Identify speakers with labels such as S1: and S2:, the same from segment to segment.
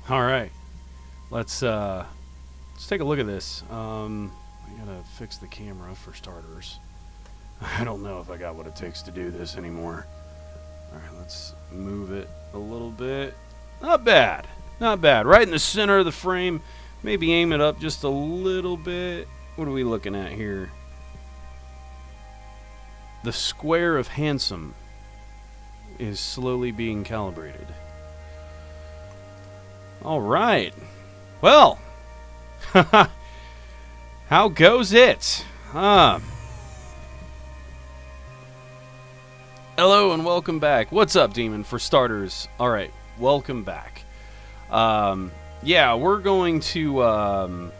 S1: All right, let's take a look at this. I gotta fix the camera for starters. I don't know if I got what it takes to do this anymore. All right, let's move it a little bit. Not bad, not bad. Right in the center of the frame. Maybe aim it up just a little bit. What are we looking at here? The square of handsome is slowly being calibrated. All right. Well, how goes it? Hello and welcome back. What's up, Demon? For starters, all right, welcome back. Yeah, we're going to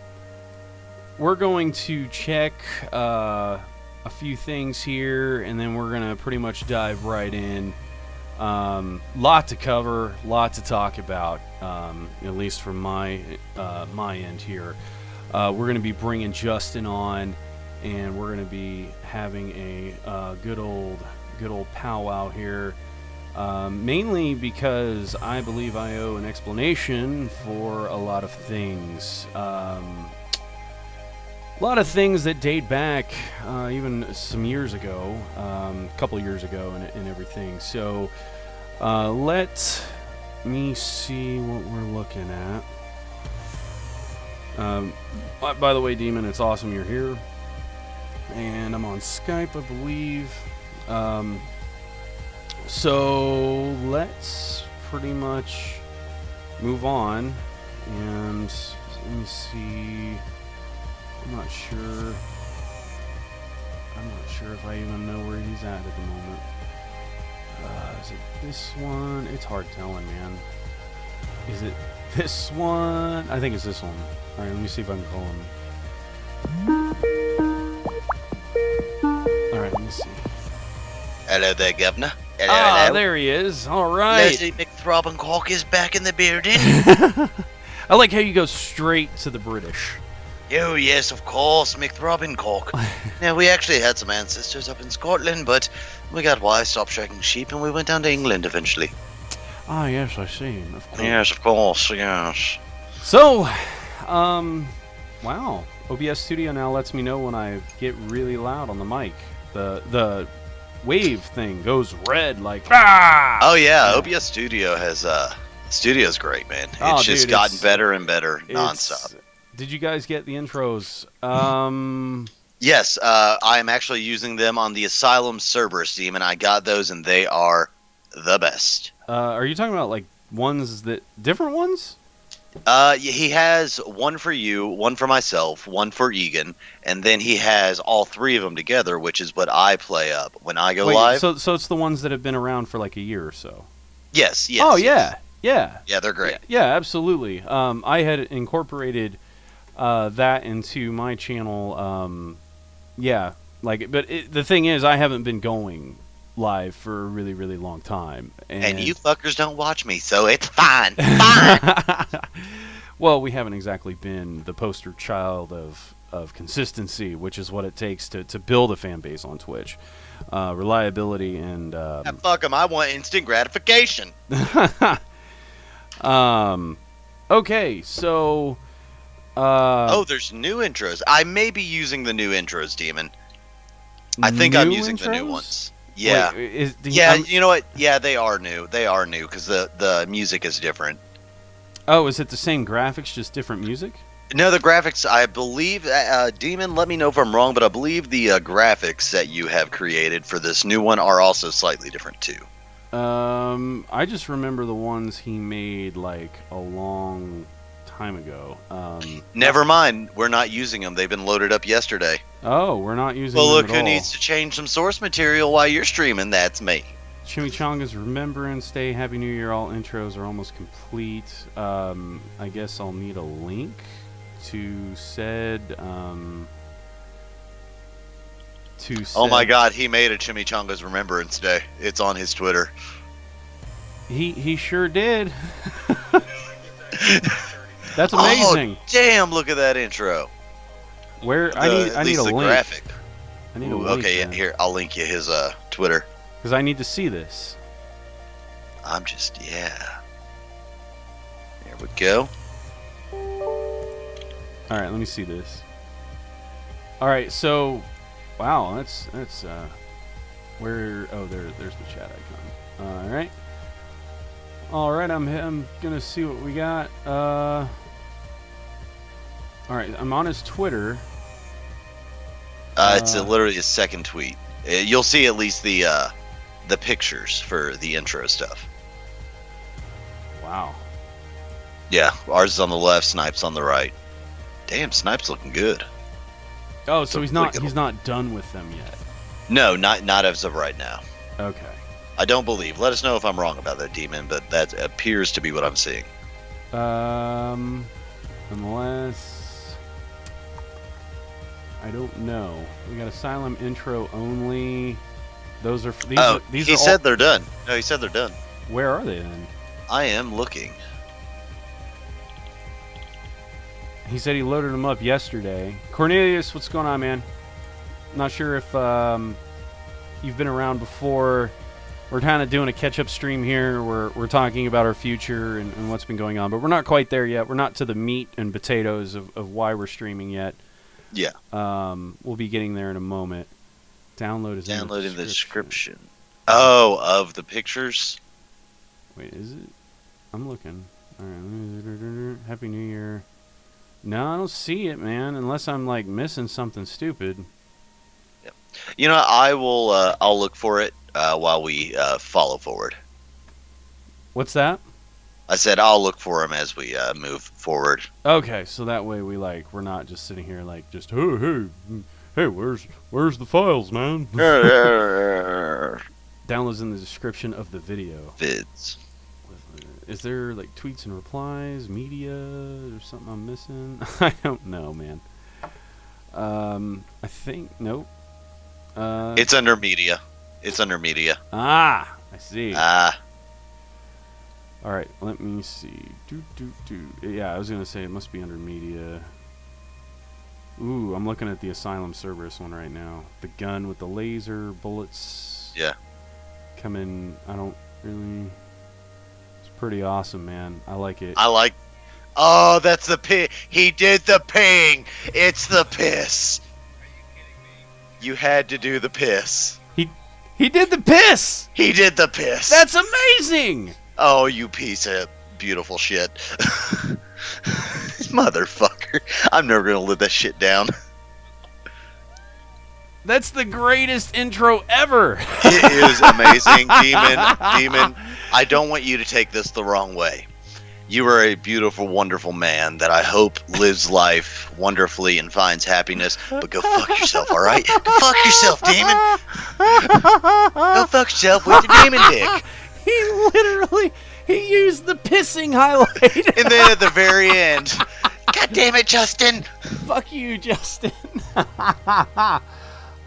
S1: check a few things here, and then we're gonna pretty much dive right in. Lot to cover, lot to talk about, at least from my end here. We're going to be bringing Justin on, and we're going to be having a good old powwow here, mainly because I believe I owe an explanation for a lot of things. A lot of things that date back even some years ago, a couple years ago, and everything. So let me see what we're looking at. By the way, Demon, it's awesome you're here. And I'm on Skype, I believe. So let's pretty much move on. And let me see. I'm not sure if I even know where he's at the moment. Is it this one? It's hard telling, man. Is it this one? I think it's this one. Alright, let me see if I can call him. Alright, let me see.
S2: Hello there, Governor. Hello,
S1: hello. There he is. Alright.
S2: Leslie McThrobbencock is back in the building.
S1: I like how you go straight to the British.
S2: Oh, yes, of course, McThrobbencock. Now, we actually had some ancestors up in Scotland, but we got wise, stopped tracking sheep, and we went down to England eventually.
S1: Ah, yes, I see. Of course.
S2: Yes, of course, yes.
S1: So, wow. OBS Studio now lets me know when I get really loud on the mic. The wave thing goes red, like, ah!
S2: Oh, yeah, OBS Studio has, Studio's great, man. It's just gotten better and better nonstop.
S1: Did you guys get the intros?
S2: Yes, I am actually using them on the Asylum Cerberus team, and I got those, and they are the best.
S1: Are you talking about, like, different ones?
S2: He has one for you, one for myself, one for Egan, and then he has all three of them together, which is what I play up when I go live.
S1: So it's the ones that have been around for, like, a year or so?
S2: Yes.
S1: Oh,
S2: yes.
S1: Yeah,
S2: they're great.
S1: Yeah, absolutely. I had incorporated that into my channel. But the thing is, I haven't been going live for a really, really long time.
S2: And you fuckers don't watch me, so it's fine. Fine!
S1: Well, we haven't exactly been the poster child of consistency, which is what it takes to build a fan base on Twitch. Reliability and...
S2: fuck them, I want instant gratification.
S1: Okay, so...
S2: there's new intros. I may be using the new intros, Demon. I think I'm using the new ones. Yeah.
S1: Wait,
S2: you know what? Yeah, they are new. They are new because the music is different.
S1: Oh, is it the same graphics, just different music?
S2: No, the graphics, I believe, Demon, let me know if I'm wrong, but I believe the graphics that you have created for this new one are also slightly different too.
S1: I just remember the ones he made like a long time ago.
S2: Never mind, we're not using them. They've been loaded up yesterday.
S1: Oh, we're not using them
S2: Well, look
S1: at
S2: who
S1: all.
S2: needs to change some source material while you're streaming. That's me.
S1: Chimichanga's Remembrance Day, Happy New Year, all intros are almost complete. I guess I'll need a link to said...
S2: Oh my god, he made a Chimichanga's Remembrance Day. It's on his Twitter.
S1: He sure did. That's amazing.
S2: Oh, damn, look at that intro.
S1: I need a link.
S2: Graphic.
S1: I need a link.
S2: Okay, yeah, here, I'll link you his Twitter.
S1: Because I need to see this.
S2: I'm just, yeah. There There we go.
S1: All right, let me see this. All right, so, wow, that's where? Oh, there's the chat icon. All right, I'm gonna see what we got. All right, I'm on his Twitter.
S2: It's literally his second tweet. You'll see at least the pictures for the intro stuff.
S1: Wow.
S2: Yeah, ours is on the left, Snipes on the right. Damn, Snipes looking good.
S1: Oh, so he's not done with them yet.
S2: No, not as of right now.
S1: Okay.
S2: I don't believe. Let us know if I'm wrong about that, Demon, but that appears to be what I'm seeing.
S1: Unless I don't know. We got Asylum intro only. These
S2: he said they're done. No, he said they're done.
S1: Where are they then?
S2: I am looking.
S1: He said he loaded them up yesterday. Cornelius, what's going on, man? Not sure if you've been around before. We're kind of doing a catch-up stream here. We're talking about our future and what's been going on, but we're not quite there yet. We're not to the meat and potatoes of why we're streaming yet.
S2: Yeah.
S1: We'll be getting there in a moment. Download is in the description.
S2: Oh, of the pictures?
S1: Wait, is it? I'm looking. All right. Happy New Year. No, I don't see it, man. Unless I'm like missing something stupid.
S2: Yep. You know, I will. I'll look for it while we follow forward.
S1: What's that?
S2: I said I'll look for him as we move forward.
S1: Okay, so that way we're not just sitting here like just hey, where's the files, man? Downloads in the description of the video.
S2: Vids.
S1: Is there like tweets and replies, media, or something I'm missing? I don't know, man. I think nope.
S2: It's under media. It's under media.
S1: Ah, I see.
S2: Ah.
S1: All right, let me see. Yeah, I was gonna say it must be under media. Ooh, I'm looking at the Asylum Cerberus one right now. The gun with the laser bullets.
S2: Yeah.
S1: Coming. I don't really. It's pretty awesome, man. I like it.
S2: Oh, that's the ping. He did the ping. It's the piss. You had to do the piss.
S1: He did the piss.
S2: He did the piss.
S1: That's amazing.
S2: Oh, you piece of beautiful shit. Motherfucker. I'm never going to live that shit down.
S1: That's the greatest intro ever.
S2: It is amazing. Demon, I don't want you to take this the wrong way. You are a beautiful, wonderful man that I hope lives life wonderfully and finds happiness. But go fuck yourself, all right? Go fuck yourself, Demon. Go fuck yourself with your demon dick.
S1: He used the pissing highlight.
S2: And then at the very end, God damn it, Justin.
S1: Fuck you, Justin.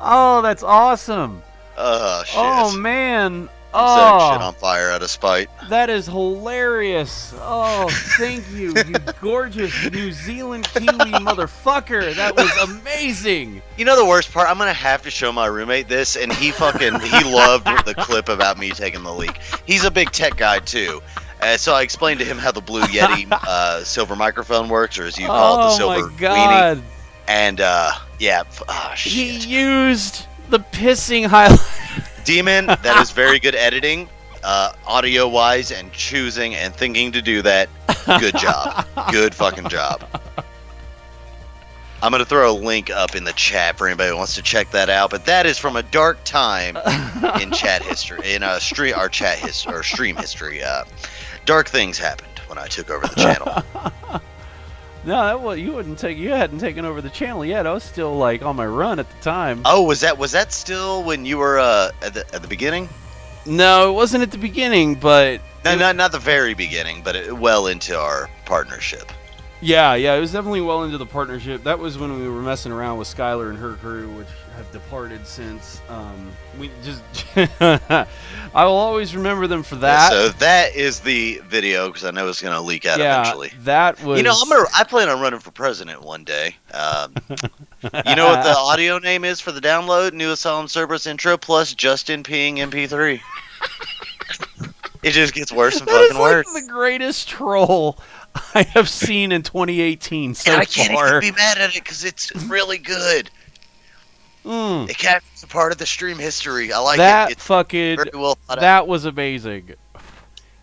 S1: Oh, that's awesome.
S2: Oh, shit.
S1: Oh, man.
S2: I'm setting shit on fire out of spite.
S1: That is hilarious. Oh, thank you, you gorgeous New Zealand Kiwi motherfucker. That was amazing.
S2: You know the worst part? I'm going to have to show my roommate this, and he loved the clip about me taking the leak. He's a big tech guy, too. So I explained to him how the Blue Yeti silver microphone works, or as you call it, the silver weenie. And, yeah. Oh, shit.
S1: He used the pissing highlight.
S2: Demon, that is very good editing, audio-wise, and choosing and thinking to do that. Good job. Good fucking job. I'm going to throw a link up in the chat for anybody who wants to check that out, but that is from a dark time in chat history, in our chat history, or stream history. Dark things happened when I took over the channel.
S1: No, you hadn't taken over the channel yet. I was still like on my run at the time.
S2: Oh, was that still when you were at the beginning?
S1: No, it wasn't at the beginning, but
S2: no, not the very beginning, but well into our partnership.
S1: Yeah, it was definitely well into the partnership. That was when we were messing around with Skylar and her crew, which have departed since. We just, I will always remember them for that.
S2: So that is the video because I know it's going to leak out eventually.
S1: That was.
S2: You know, I plan on running for president one day. You know what the audio name is for the download? New Asylum Cerberus intro plus Justin peeing MP3. It just gets worse and fucking worse.
S1: That is like the greatest troll I have seen in 2018 so
S2: And I can't
S1: far.
S2: even be mad at it because it's really good. It captures a part of the stream history. I like
S1: that
S2: it. It's
S1: fucking
S2: very well thought out.
S1: that was amazing.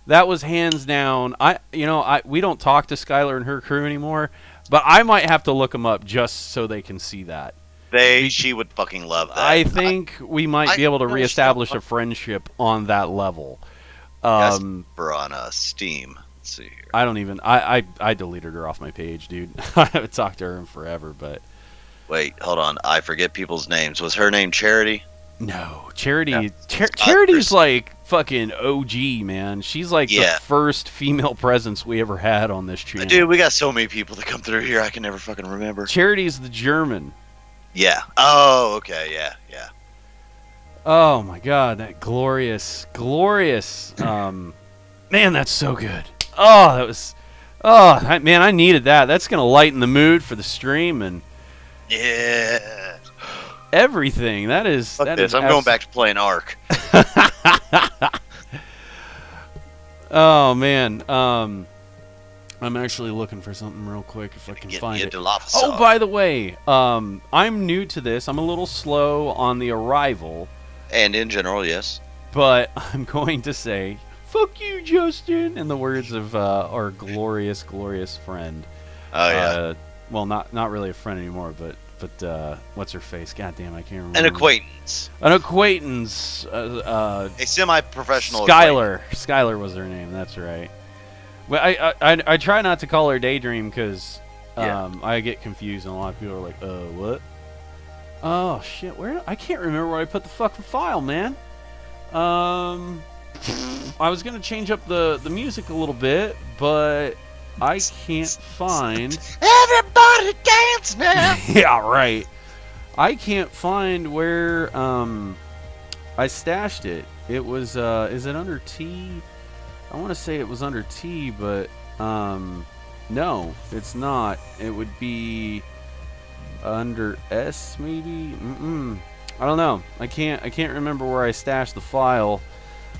S1: That was hands down. We don't talk to Skylar and her crew anymore, but I might have to look them up just so they can see that.
S2: She would fucking love that.
S1: I think we might be able to
S2: I
S1: reestablish a friendship on that level.
S2: Yes, we're on Steam. Let's see here.
S1: I don't even. I deleted her off my page, dude. I haven't talked to her in forever, but
S2: Wait, hold on. I forget people's names. Was her name Charity?
S1: no, Charity.
S2: Yeah.
S1: Charity's like fucking OG, man. She's like
S2: Yeah.
S1: the first female presence we ever had on this channel.
S2: Dude, we got so many people that come through here. I can never fucking remember.
S1: Charity's the German.
S2: Yeah. Oh, okay. Yeah. Yeah.
S1: Oh my god, that glorious. Man, that's so good. Oh, that was. Man, I needed that. That's gonna lighten the mood for the stream and
S2: Yeah.
S1: everything. That is.
S2: Fuck
S1: that
S2: this.
S1: is
S2: I'm going back to playing Ark.
S1: Oh man. I'm actually looking for something real quick if I can find it. Oh, by the way, I'm new to this. I'm a little slow on the arrival,
S2: And in general, yes.
S1: but I'm going to say, "Fuck you, Justin," in the words of our glorious friend.
S2: Oh yeah.
S1: Well, not really a friend anymore, but what's her face? God damn, I can't remember.
S2: An acquaintance.
S1: An acquaintance.
S2: A semi-professional.
S1: Skylar was her name. That's right. Well, I try not to call her Daydream because I get confused and a lot of people are like, what? Oh shit, I can't remember where I put the fucking file, man. I was gonna change up the music a little bit, but I can't find.
S2: Everybody dance now.
S1: Yeah, right. I can't find where I stashed it. It was is it under T? I want to say it was under T, but no, it's not. It would be under S, maybe. I don't know. I can't remember where I stashed the file.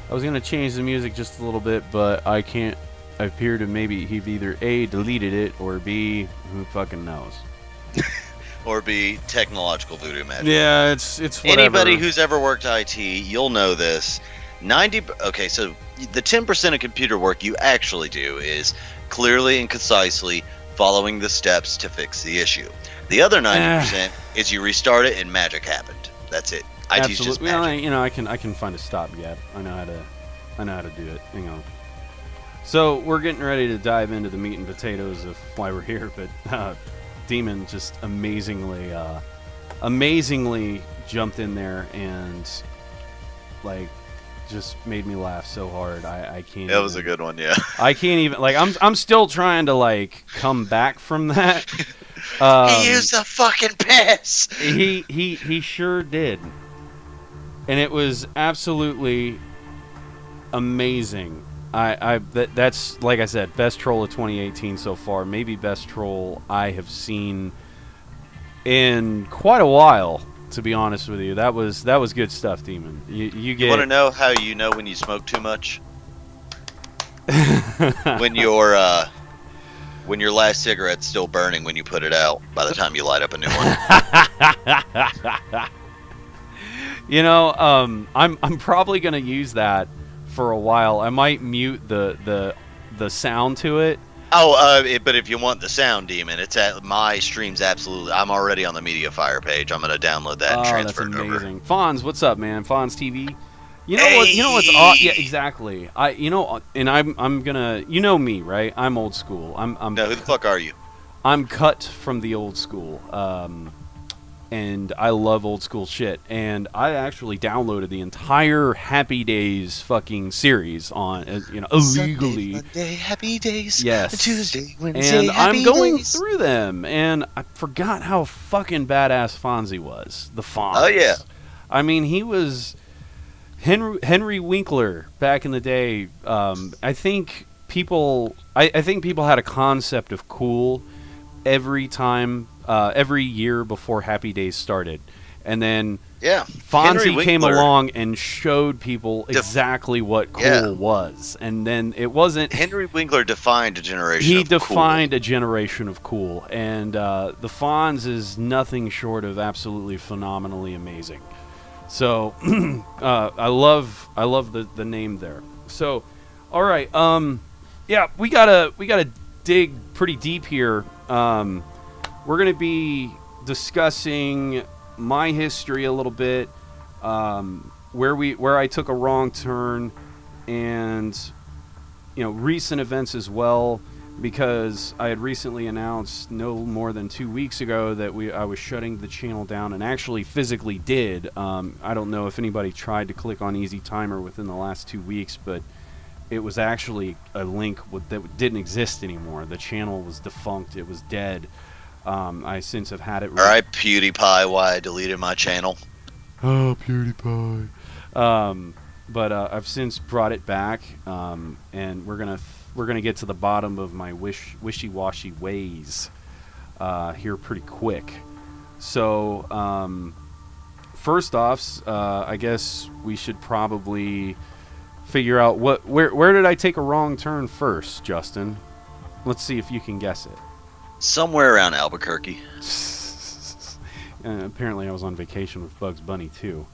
S1: I was gonna change the music just a little bit, but I can't. I appear to maybe he've either A, deleted it, or B, who fucking knows.
S2: Or be technological voodoo magic.
S1: Yeah, it's whatever.
S2: Anybody who's ever worked IT, you'll know this. Okay, so the 10% of computer work you actually do is clearly and concisely following the steps to fix the issue. The other 90% is you restart it and magic happened. That's it. IT's just magic.
S1: Well, I can find a stopgap. I know how to do it. Hang on. So we're getting ready to dive into the meat and potatoes of why we're here, but Demon just amazingly jumped in there and like just made me laugh so hard. I can't.
S2: That was a good one, yeah.
S1: I can't even like. I'm still trying to like come back from that.
S2: He used the fucking piss.
S1: He sure did, and it was absolutely amazing. That's like I said, best troll of 2018 so far. Maybe best troll I have seen in quite a while. To be honest with you, that was good stuff, Demon. You
S2: want to know how you know when you smoke too much? when your last cigarette's still burning when you put it out. By the time you light up a new one.
S1: You know, I'm probably gonna use that for a while. I might mute the sound to it.
S2: Oh, but if you want the sound, Demon, it's at my streams. Absolutely, I'm already on the MediaFire page. I'm gonna download that and transfer it over.
S1: That's amazing. Fonz, what's up, man? Fonz TV. You know
S2: hey!
S1: what? You know what's odd? Yeah, exactly. I'm gonna. You know me, right? I'm old school. I'm.
S2: No, who the fuck are you?
S1: I'm cut from the old school. And I love old school shit. And I actually downloaded the entire Happy Days fucking series on, illegally.
S2: Sunday, Monday, Happy Days.
S1: Yes.
S2: Tuesday, Wednesday,
S1: and
S2: Happy
S1: I'm going
S2: Days.
S1: through them, and I forgot how fucking badass Fonzie was. The Fonz.
S2: Oh yeah.
S1: I mean, he was Henry Winkler back in the day. I think people had a concept of cool every year before Happy Days started. And then
S2: Yeah. Henry
S1: Fonzie came
S2: Winkler
S1: along and showed people exactly what cool was. And then it wasn't...
S2: Henry Winkler defined a generation
S1: He
S2: of cool.
S1: defined a generation of cool. And the Fonz is nothing short of absolutely phenomenally amazing. So I love the name there. So, all right, yeah, we gotta dig pretty deep here. We're gonna be discussing my history a little bit, where I took a wrong turn, and recent events as well. Because I had recently announced no more than 2 weeks ago that I was shutting the channel down, and actually physically did. I don't know if anybody tried to click on Easy Timer within the last 2 weeks, but it was actually a link that didn't exist anymore. The channel was defunct. It was dead. I since have had it...
S2: All right, PewDiePie, why I deleted my channel.
S1: Oh, PewDiePie. But I've since brought it back, and we're gonna get to the bottom of my wishy-washy ways here pretty quick. So first off, I guess we should probably figure out where did I take a wrong turn first, Justin? Let's see if you can guess it.
S2: Somewhere around Albuquerque.
S1: Apparently I was on vacation with Bugs Bunny too.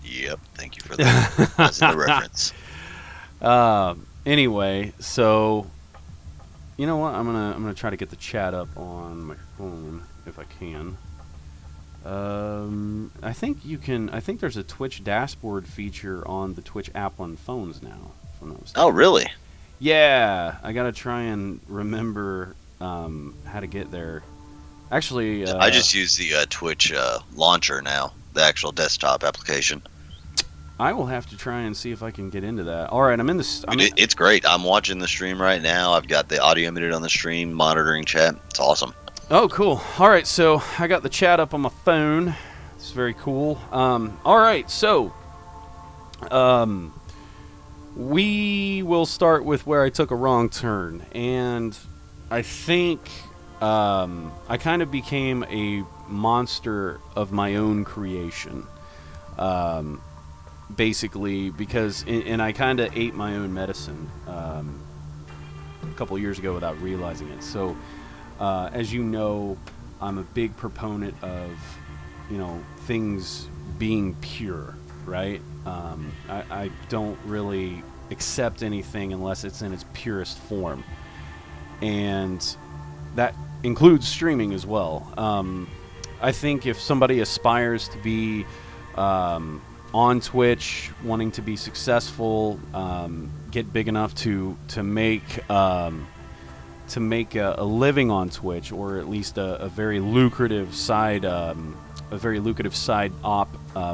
S2: Yep, thank you for that. That's the reference.
S1: Anyway, so you know what? I'm gonna try to get the chat up on my phone if I can. I think you can. I think there's a Twitch dashboard feature on the Twitch app on phones now.
S2: Oh, really?
S1: Yeah, I gotta try and remember how to get there. Actually,
S2: I just use the Twitch launcher now, the actual desktop application.
S1: I will have to try and see if I can get into that. All right, I'm in this.
S2: It's great. I'm watching the stream right now. I've got the audio muted on the stream, monitoring chat. It's awesome.
S1: Oh, cool. All right, so I got the chat up on my phone. It's very cool. All right, so we will start with where I took a wrong turn, and I think I kind of became a monster of my own creation. Basically, because and I kind of ate my own medicine a couple years ago without realizing it. So, as you know, I'm a big proponent of things being pure, right? I don't really accept anything unless it's in its purest form, and that includes streaming as well. I think if somebody aspires to be on Twitch, wanting to be successful, get big enough to make a living on Twitch, or at least a very lucrative side op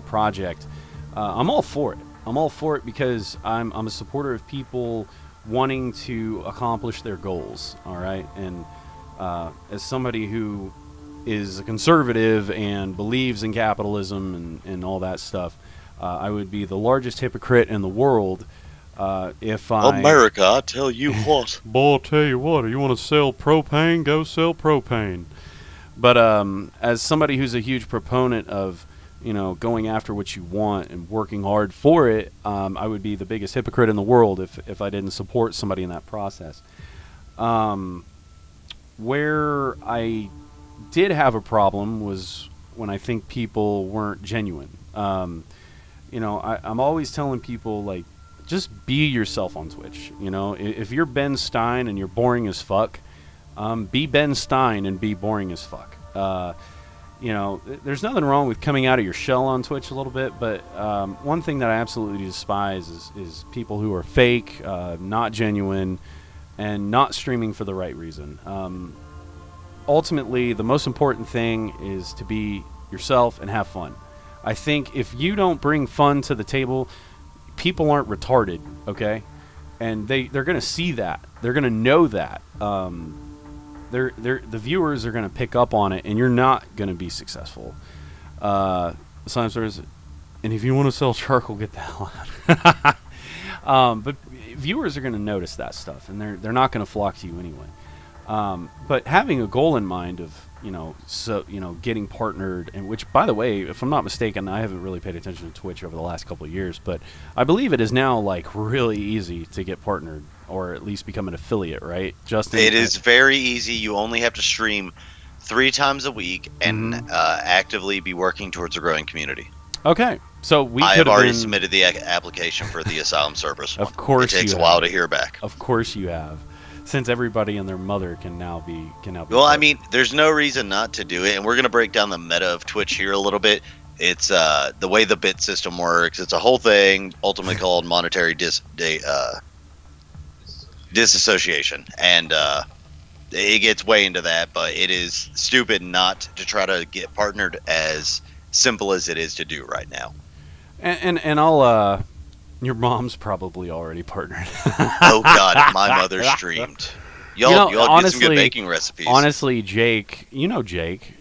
S1: project, I'm all for it. I'm all for it because I'm a supporter of people wanting to accomplish their goals. All right, and as somebody who is a conservative and believes in capitalism and all that stuff, I would be the largest hypocrite in the world if I...
S2: America, I tell you what.
S1: Boy, I'll tell you what, you want to sell propane, go sell propane. But as somebody who's a huge proponent of, going after what you want and working hard for it, I would be the biggest hypocrite in the world if I didn't support somebody in that process. Where I did have a problem was when I think people weren't genuine. I'm always telling people, like, just be yourself on Twitch. If you're Ben Stein and you're boring as fuck, be Ben Stein and be boring as fuck. There's nothing wrong with coming out of your shell on Twitch a little bit, but one thing that I absolutely despise is people who are fake, not genuine, and not streaming for the right reason. Ultimately, the most important thing is to be yourself and have fun. I think if you don't bring fun to the table, people aren't retarded, okay? And they're going to see that. They're going to know that. The viewers are going to pick up on it, and you're not going to be successful. Sometimes there's, and if you want to sell charcoal, get the hell out. But viewers are going to notice that stuff, and they're not going to flock to you anyway. But having a goal in mind of, getting partnered, and which, by the way, if I'm not mistaken, I haven't really paid attention to Twitch over the last couple of years, but I believe it is now like really easy to get partnered or at least become an affiliate, right? Justin?
S2: It is very easy. You only have to stream 3 times a week and actively be working towards a growing community.
S1: Okay. So
S2: I have already submitted the application for the Asylum Service.
S1: Of course,
S2: it takes a while to hear back.
S1: Of course, you have, since everybody and their mother can now be.
S2: Well, I mean, there's no reason not to do it, and we're going to break down the meta of Twitch here a little bit. It's the way the bit system works. It's a whole thing, ultimately called monetary disassociation, and it gets way into that. But it is stupid not to try to get partnered, as simple as it is to do right now.
S1: And I'll your mom's probably already partnered.
S2: Oh God, my mother streamed. Y'all honestly, get some good baking recipes.
S1: Honestly, Jake,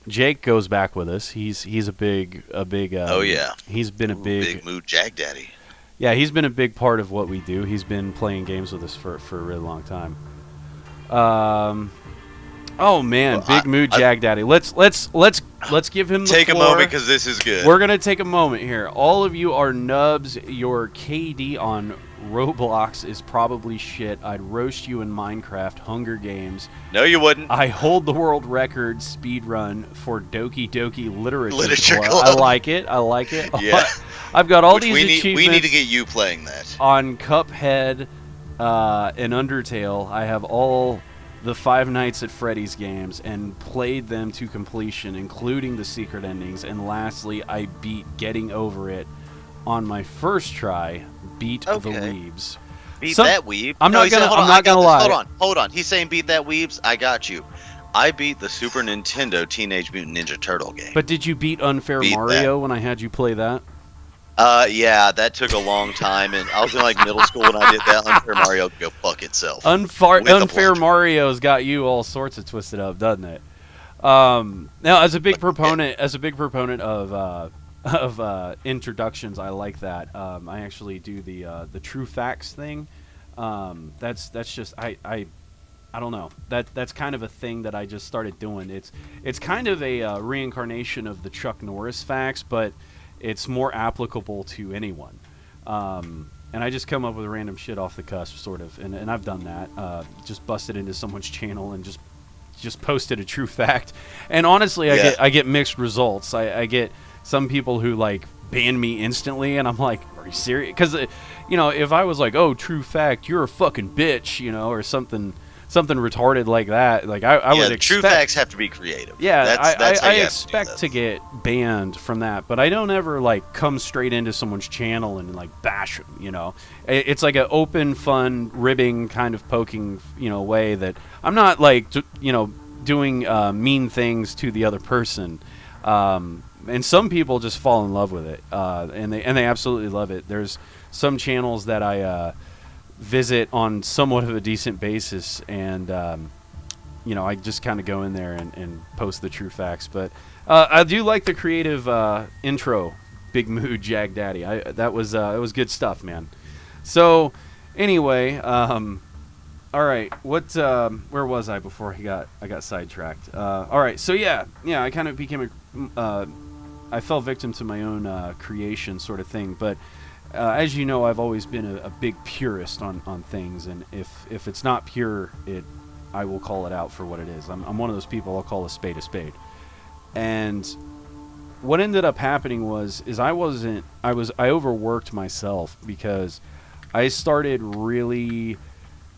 S1: Jake goes back with us. He's a big.
S2: Oh yeah.
S1: He's been a big
S2: mood jag daddy.
S1: Yeah, he's been a big part of what we do. He's been playing games with us for a really long time. Oh man,
S2: well,
S1: big mood jag daddy. Let's give him the
S2: take
S1: floor.
S2: A moment because this is good.
S1: We're gonna take a moment here. All of you are nubs. Your KD on Roblox is probably shit. I'd roast you in Minecraft, Hunger Games.
S2: No, you wouldn't.
S1: I hold the world record speed run for Doki Doki Literature
S2: Club.
S1: I like it.
S2: Yeah.
S1: I've got all
S2: Which
S1: these achievements.
S2: We need to get you playing that.
S1: On Cuphead and Undertale, I have all the Five Nights at Freddy's games and played them to completion, including the secret endings. And lastly, I beat Getting Over It on my first try. Beat the Weebs.
S2: Beat that Weeb.
S1: I'm not gonna lie.
S2: Hold on. He's saying beat that Weebs. I got you. I beat the Super Nintendo Teenage Mutant Ninja Turtle game.
S1: But did you beat Unfair Mario when I had you play that?
S2: Yeah, that took a long time, and I was in like middle school when I did that. Unfair Mario could go fuck itself.
S1: Unfair Mario's got you all sorts of twisted up, doesn't it? Now, as a big proponent of introductions, I like that. I actually do the true facts thing. That's just I don't know. That's kind of a thing that I just started doing. It's kind of a reincarnation of the Chuck Norris facts, but it's more applicable to anyone. And I just come up with random shit off the cusp, sort of. And I've done that. Just busted into someone's channel and just posted a true fact. And honestly, I get mixed results. I get some people who like ban me instantly, and I'm like, are you serious? Because if I was like, oh, true fact, you're a fucking bitch, or something retarded like that, like I would expect.
S2: True facts have to be creative.
S1: Yeah, I expect to get banned from that, but I don't ever like come straight into someone's channel and like bash them. It's like an open, fun, ribbing kind of poking, way that I'm not like doing mean things to the other person. And some people just fall in love with it, and they absolutely love it. There's some channels that I visit on somewhat of a decent basis, and I just kind of go in there and post the true facts. But I do like the creative intro, Big Mood Jag Daddy. It was good stuff, man. So anyway, all right, where was I before I got sidetracked? All right, so yeah, I kind of became I fell victim to my own creation sort of thing, but as you know, I've always been a big purist on things, and if it's not pure, I will call it out for what it is. I'm one of those people. I'll call a spade a spade. And what ended up happening was I overworked myself, because I started really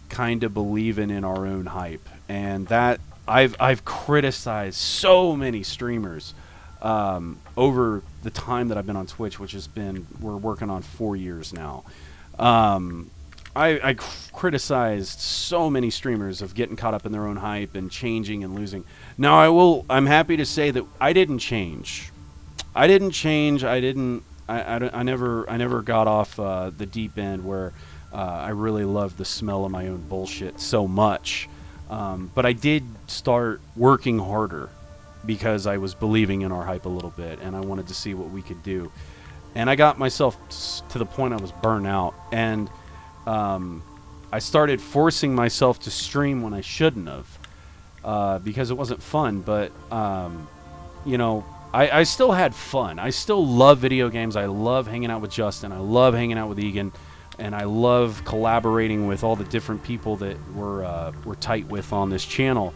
S1: kind of believing in our own hype, and that I've criticized so many streamers over the time that I've been on Twitch, which we're working on 4 years now. I criticized so many streamers of getting caught up in their own hype and changing and losing. Now I'm happy to say that I didn't change. I never got off the deep end where I really loved the smell of my own bullshit so much. But I did start working harder, because I was believing in our hype a little bit, and I wanted to see what we could do. And I got myself to the point I was burnt out, and I started forcing myself to stream when I shouldn't have. because it wasn't fun. But you know, I still had fun. I still love video games. I love hanging out with Justin. I love hanging out with Egan, and I love collaborating with all the different people that we're tight with on this channel.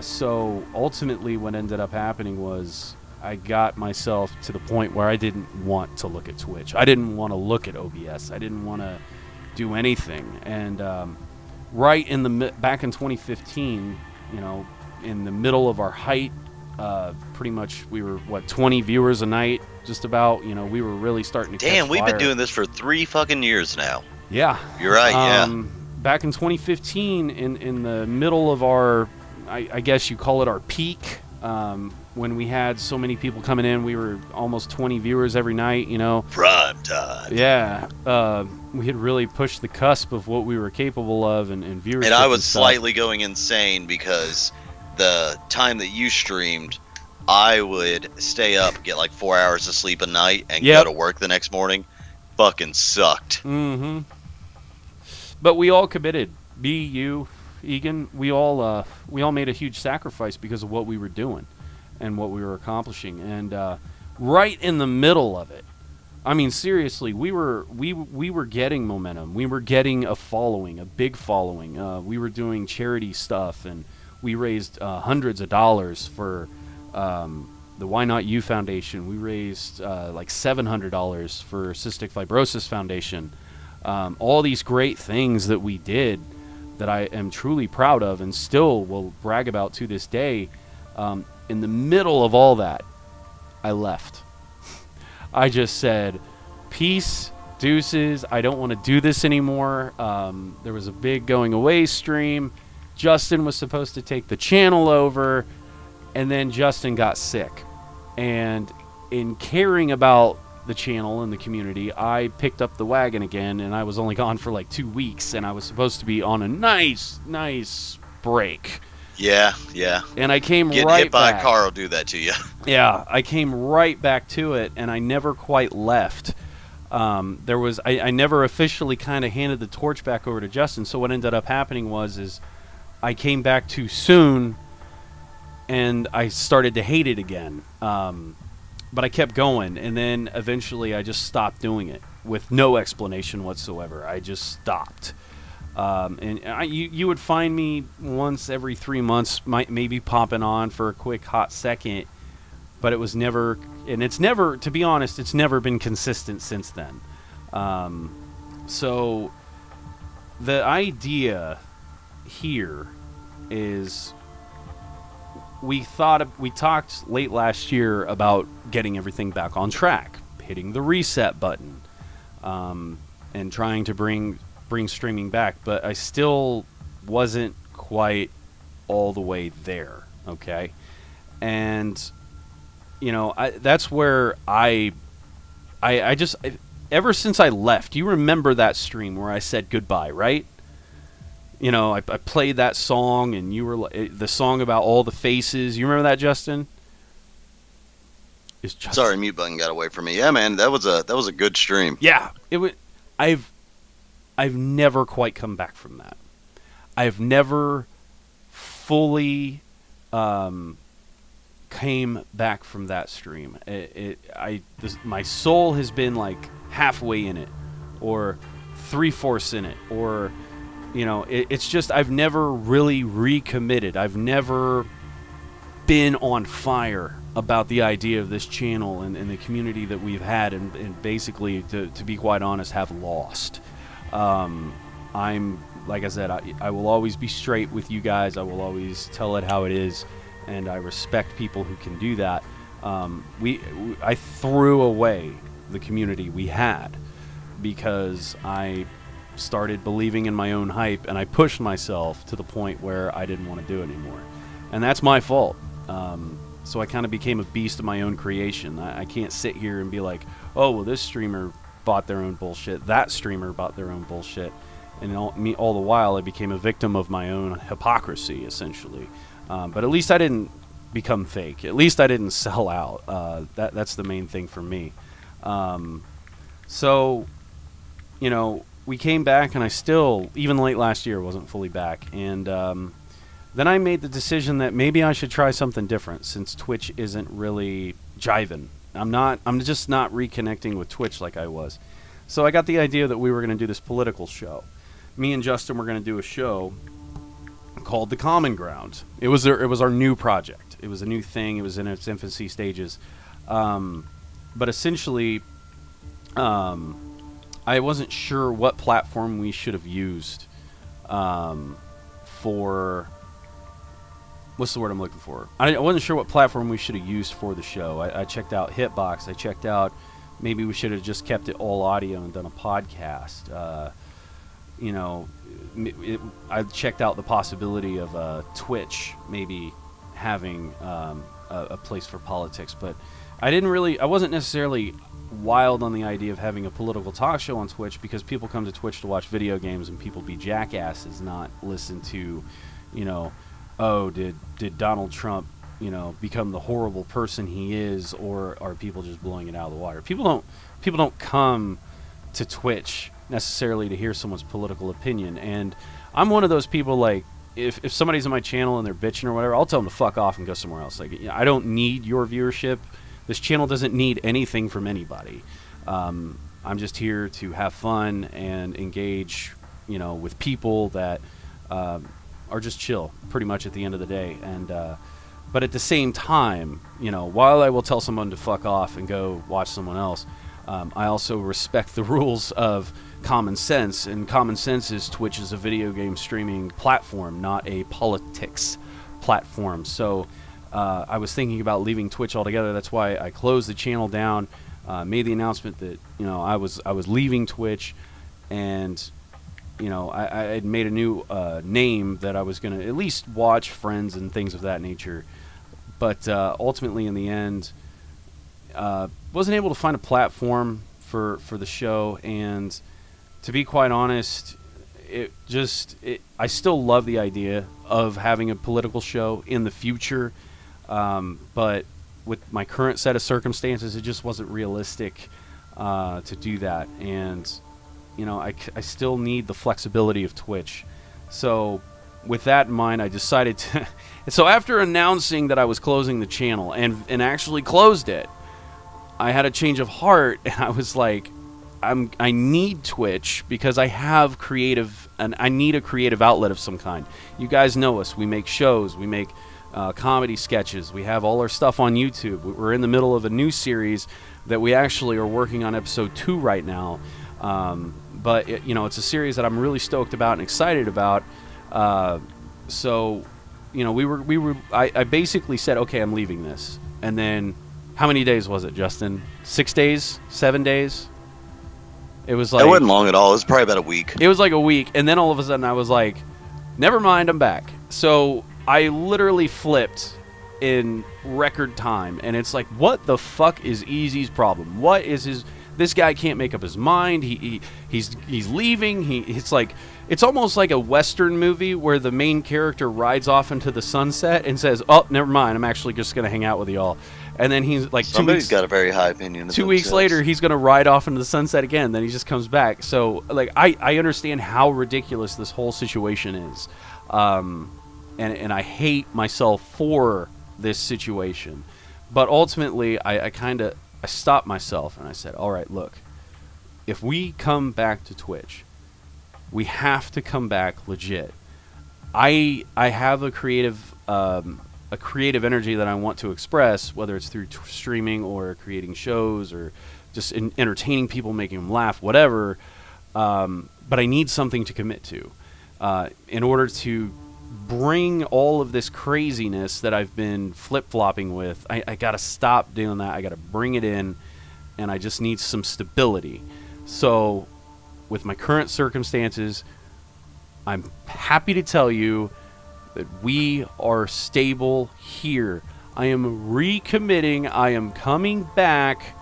S1: So ultimately, what ended up happening was I got myself to the point where I didn't want to look at Twitch. I didn't want to look at OBS. I didn't want to do anything. And right in the back in 2015, you know, in the middle of our height, pretty much we were 20 viewers a night, just about. You know, we were really starting to.
S2: Damn,
S1: catch
S2: we've
S1: fire.
S2: been doing this for 3 fucking years now.
S1: Yeah,
S2: you're right. Yeah.
S1: Back in 2015, in the middle of our, I guess you call it our peak. When we had so many people coming in, we were almost 20 viewers every night, you know.
S2: Prime time.
S1: Yeah. We had really pushed the cusp of what we were capable of and viewership.
S2: And I was
S1: stuff.
S2: slightly going insane because the time that you streamed, I would stay up, get like 4 hours of sleep a night, and go to work the next morning. Fucking sucked.
S1: Mm-hmm. But we all committed. Me, you, Egan, we all made a huge sacrifice because of what we were doing and what we were accomplishing. And right in the middle of it, I mean, seriously, we were getting momentum. We were getting a following, a big following. We were doing charity stuff, and we raised hundreds of dollars for the Why Not You Foundation. We raised like $700 for Cystic Fibrosis Foundation. All these great things that we did that I am truly proud of and still will brag about to this day. In the middle of all that, I left. I just said, peace, deuces, I don't want to do this anymore. There was a big going away stream. Justin was supposed to take the channel over, and then Justin got sick. And in caring about the channel and the community, I picked up the wagon again, and I was only gone for like 2 weeks, and I was supposed to be on a nice break.
S2: Yeah.
S1: And I came
S2: Getting
S1: right
S2: hit by
S1: back.
S2: a car will do that to you.
S1: Yeah, I came right back to it, and I never quite left. I never officially kind of handed the torch back over to Justin. So what ended up happening was I came back too soon, and I started to hate it again. But I kept going, and then eventually I just stopped doing it with no explanation whatsoever. I just stopped. You would find me once every 3 months, maybe popping on for a quick hot second, but it was never, and it's never, to be honest, it's never been consistent since then. So the idea here is we talked late last year about getting everything back on track, hitting the reset button, and trying to bring streaming back, but I still wasn't quite all the way there, okay? And, you know, that's where I just, ever since I left, you remember that stream where I said goodbye, right? You know, I played that song, and you were the song about all the faces. You remember that, Justin?
S2: Sorry, mute button got away from me. Yeah, man, that was a good stream.
S1: Yeah, it was. I've never quite come back from that. I've never fully came back from that stream. My soul has been like halfway in it, or 3/4 in it, or, you know, it's just I've never really recommitted. I've never been on fire about the idea of this channel and the community that we've had, and basically, to be quite honest, have lost. I'm, like I said, I will always be straight with you guys. I will always tell it how it is, and I respect people who can do that. I threw away the community we had because I started believing in my own hype, and I pushed myself to the point where I didn't want to do it anymore. And that's my fault. So I kind of became a beast of my own creation. I can't sit here and be like, oh, well, this streamer bought their own bullshit, that streamer bought their own bullshit, and all the while I became a victim of my own hypocrisy, essentially. But at least I didn't become fake. At least I didn't sell out. That's the main thing for me. So, you know, we came back, and I still, even late last year, wasn't fully back. And then I made the decision that maybe I should try something different since Twitch isn't really jiving. I'm just not reconnecting with Twitch like I was. So I got the idea that we were going to do this political show. Me and Justin were going to do a show called The Common Ground. It was our new project. It was a new thing. It was in its infancy stages. But essentially, I wasn't sure what platform we should have used for... What's the word I'm looking for? I wasn't sure what platform we should have used for the show. I checked out Hitbox. I checked out maybe we should have just kept it all audio and done a podcast. I checked out the possibility of Twitch maybe having a place for politics, but I wasn't necessarily wild on the idea of having a political talk show on Twitch because people come to Twitch to watch video games and people be jackasses, not listen to, oh, did Donald Trump, become the horrible person he is, or are people just blowing it out of the water? People don't come to Twitch necessarily to hear someone's political opinion, and I'm one of those people, like, if somebody's on my channel and they're bitching or whatever, I'll tell them to fuck off and go somewhere else. Like, I don't need your viewership. This channel doesn't need anything from anybody. I'm just here to have fun and engage, with people that are just chill, pretty much at the end of the day. And but at the same time, while I will tell someone to fuck off and go watch someone else, I also respect the rules of common sense. And common sense is Twitch is a video game streaming platform, not a politics platform. So I was thinking about leaving Twitch altogether. That's why I closed the channel down, made the announcement that I was leaving Twitch, and I had made a new name that I was going to at least watch friends and things of that nature. But ultimately, in the end, wasn't able to find a platform for the show. And to be quite honest, I still love the idea of having a political show in the future. But with my current set of circumstances, it just wasn't realistic to do that. And I still need the flexibility of Twitch. So with that in mind, I decided to... So after announcing that I was closing the channel and actually closed it, I had a change of heart, and I was like, I need Twitch because I have I need a creative outlet of some kind. You guys know us. We make shows. We make comedy sketches. We have all our stuff on YouTube. We're in the middle of a new series that we actually are working on episode 2 right now. But it's a series that I'm really stoked about and excited about. So, I basically said, okay, I'm leaving this. And then, how many days was it, Justin? 6 days? 7 days? It was like... It
S2: wasn't long at all. It was probably about a week.
S1: It was like a week. And then all of a sudden I was like, never mind, I'm back. So I literally flipped in record time. And it's like, what the fuck is Easy's problem? What is his... This guy can't make up his mind. He's leaving. It's almost like a Western movie where the main character rides off into the sunset and says, "Oh, never mind. I'm actually just gonna hang out with y'all." And then he's like,
S2: somebody's got a very high opinion of
S1: 2 weeks later, he's gonna ride off into the sunset again. Then he just comes back. So like, I understand how ridiculous this whole situation is, and I hate myself for this situation. But ultimately, I stopped myself and I said, all right, look, if we come back to Twitch, we have to come back legit. I have a creative energy that I want to express, whether it's through streaming or creating shows or just entertaining people, making them laugh, whatever. But I need something to commit to in order to bring all of this craziness that I've been flip-flopping with. I got to stop doing that. I got to bring it in, and I just need some stability. So with my current circumstances, I'm happy to tell you that we are stable here. I am recommitting. I am coming back.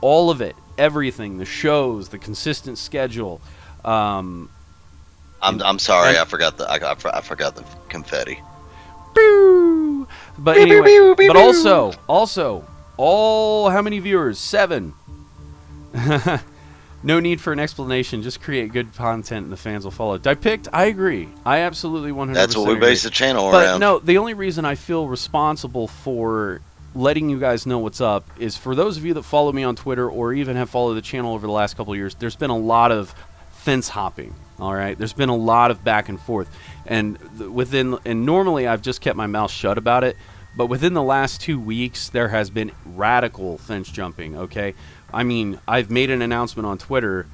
S1: All of it, everything, the shows, the consistent schedule.
S2: I'm sorry, I forgot the confetti.
S1: Boo! But anyway, but also, how many viewers? 7. No need for an explanation. Just create good content and the fans will follow. Depict, I agree. I absolutely 100%
S2: That's what we
S1: agree.
S2: base the channel
S1: But
S2: around.
S1: no, the only reason I feel responsible for letting you guys know what's up is for those of you that follow me on Twitter or even have followed the channel over the last couple of years, there's been a lot of fence hopping, all right? There's been a lot of back and forth. And normally I've just kept my mouth shut about it, but within the last 2 weeks, there has been radical fence jumping, okay? I mean, I've made an announcement on Twitter,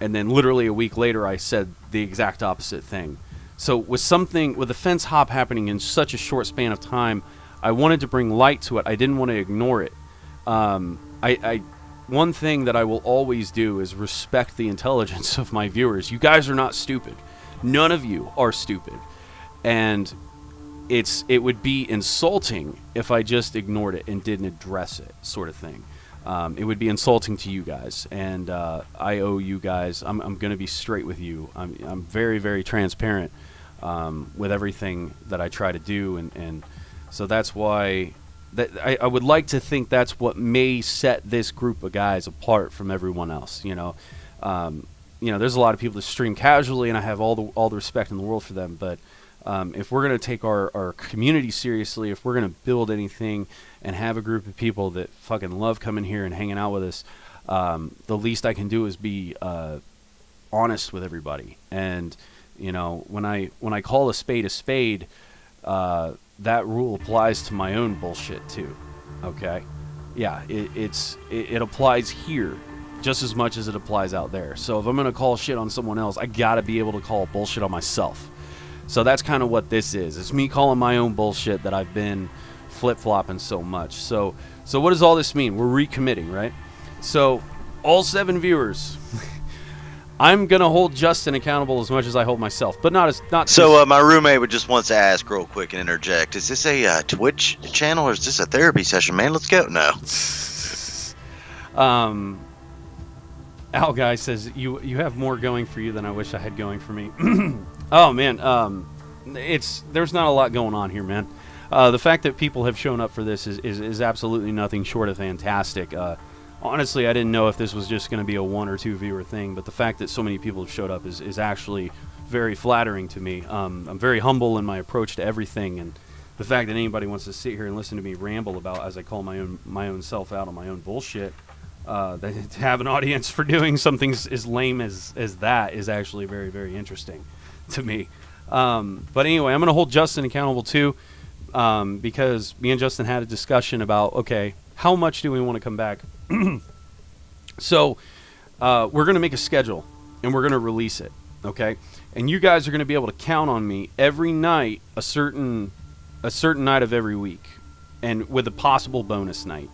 S1: and then literally a week later, I said the exact opposite thing. So with a fence hop happening in such a short span of time, I wanted to bring light to it. I didn't want to ignore it. One thing that I will always do is respect the intelligence of my viewers. You guys are not stupid. None of you are stupid. And it would be insulting if I just ignored it and didn't address it, sort of thing. It would be insulting to you guys, and I owe you guys. I'm going to be straight with you. I'm very, very transparent with everything that I try to do, and so that's why I would like to think that's what may set this group of guys apart from everyone else. There's a lot of people that stream casually, and I have all the respect in the world for them, but if we're going to take our community seriously, if we're going to build anything and have a group of people that fucking love coming here and hanging out with us, the least I can do is be honest with everybody. And when I call a spade, that rule applies to my own bullshit too. Okay, yeah, it applies here just as much as it applies out there. So if I'm going to call shit on someone else, I got to be able to call bullshit on myself. So that's kind of what this is. It's me calling my own bullshit that I've been flip-flopping so much. So what does all this mean? We're recommitting, right? So all 7 viewers, I'm going to hold Justin accountable as much as I hold myself, but not.
S2: So my roommate would just wants to ask real quick and interject. Is this a Twitch channel or is this a therapy session, man? Let's go. No.
S1: Al Guy says, you have more going for you than I wish I had going for me. Oh man, there's not a lot going on here, man. The fact that people have shown up for this is absolutely nothing short of fantastic. Honestly, I didn't know if this was just going to be a 1 or 2 viewer thing, but the fact that so many people have showed up is actually very flattering to me. I'm very humble in my approach to everything, and the fact that anybody wants to sit here and listen to me ramble about, as I call my own self out on my own bullshit, to have an audience for doing something as lame as that is actually very, very interesting to me. But anyway, I'm going to hold Justin accountable too, because me and Justin had a discussion about, okay, how much do we want to come back? So we're going to make a schedule and we're going to release it, okay? And you guys are going to be able to count on me every night, a certain night of every week, and with a possible bonus night.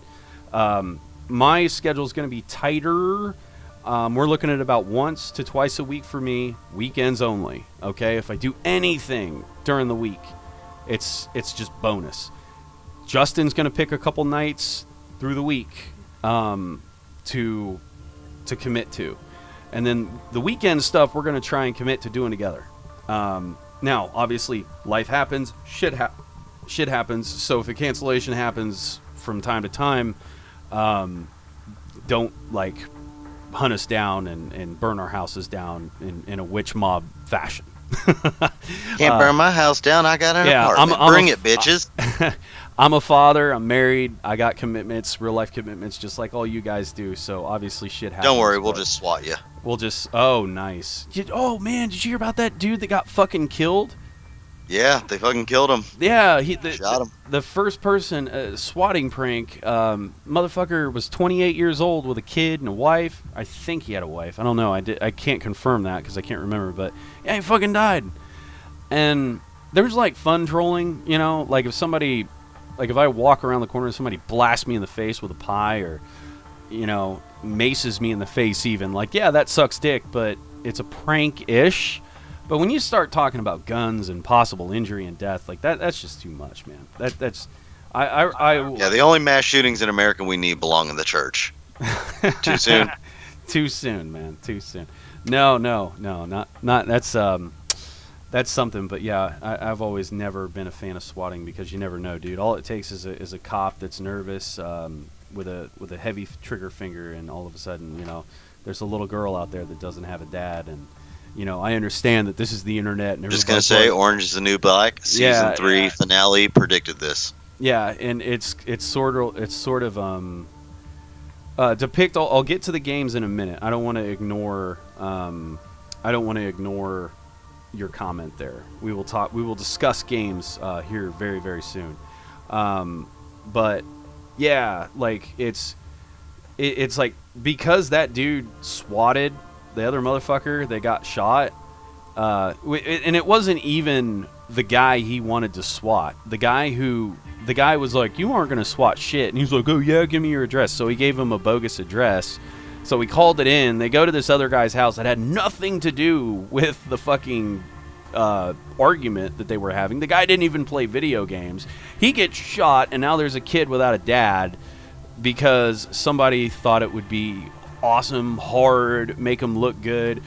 S1: My schedule is going to be tighter. We're looking at about once to twice a week for me, weekends only. Okay, if I do anything during the week, it's just bonus. Justin's gonna pick a couple nights through the week to commit to, and then the weekend stuff we're gonna try and commit to doing together. Now, obviously, life happens, shit happens. So if a cancellation happens from time to time, don't hunt us down and burn our houses down in a witch mob fashion.
S2: Can't burn my house down. I got an apartment. Bring it, bitches.
S1: I'm a father. I'm married. I got commitments, real life commitments, just like all you guys do. So obviously shit happens.
S2: Don't worry, we'll just swat you.
S1: Oh, nice. Oh man, did you hear about that dude that got fucking killed?
S2: Yeah, they fucking killed him.
S1: Yeah,
S2: shot him.
S1: The first person swatting prank, motherfucker was 28 years old with a kid and a wife. I think he had a wife. I don't know. I can't confirm that because I can't remember. But yeah, he fucking died. And there was fun trolling, if I walk around the corner and somebody blasts me in the face with a pie or, maces me in the face even. Yeah, that sucks dick, but it's a prank-ish. But when you start talking about guns and possible injury and death, that's just too much, man. That's
S2: yeah, the only mass shootings in America we need belong in the church. Too soon.
S1: Too soon, man. Too soon. No, not that's something. But yeah, I've always never been a fan of swatting because you never know, dude. All it takes is a cop that's nervous with a heavy trigger finger, and all of a sudden, there's a little girl out there that doesn't have a dad, and I understand that this is the internet. And
S2: just gonna say, Orange is the New Black season 3 finale predicted this.
S1: Yeah, and it's sort of depict. I'll get to the games in a minute. I don't want to ignore your comment there. We will discuss games here very, very soon. But yeah, like it's like, because that dude swatted the other motherfucker that got shot, and it wasn't even the guy he wanted to swat. The guy was like, "You aren't gonna swat shit," and he's like, "Oh yeah, give me your address." So he gave him a bogus address. So we called it in. They go to this other guy's house that had nothing to do with the fucking argument that they were having. The guy didn't even play video games. He gets shot, and now there's a kid without a dad because somebody thought it would be awesome, hard, make them look good,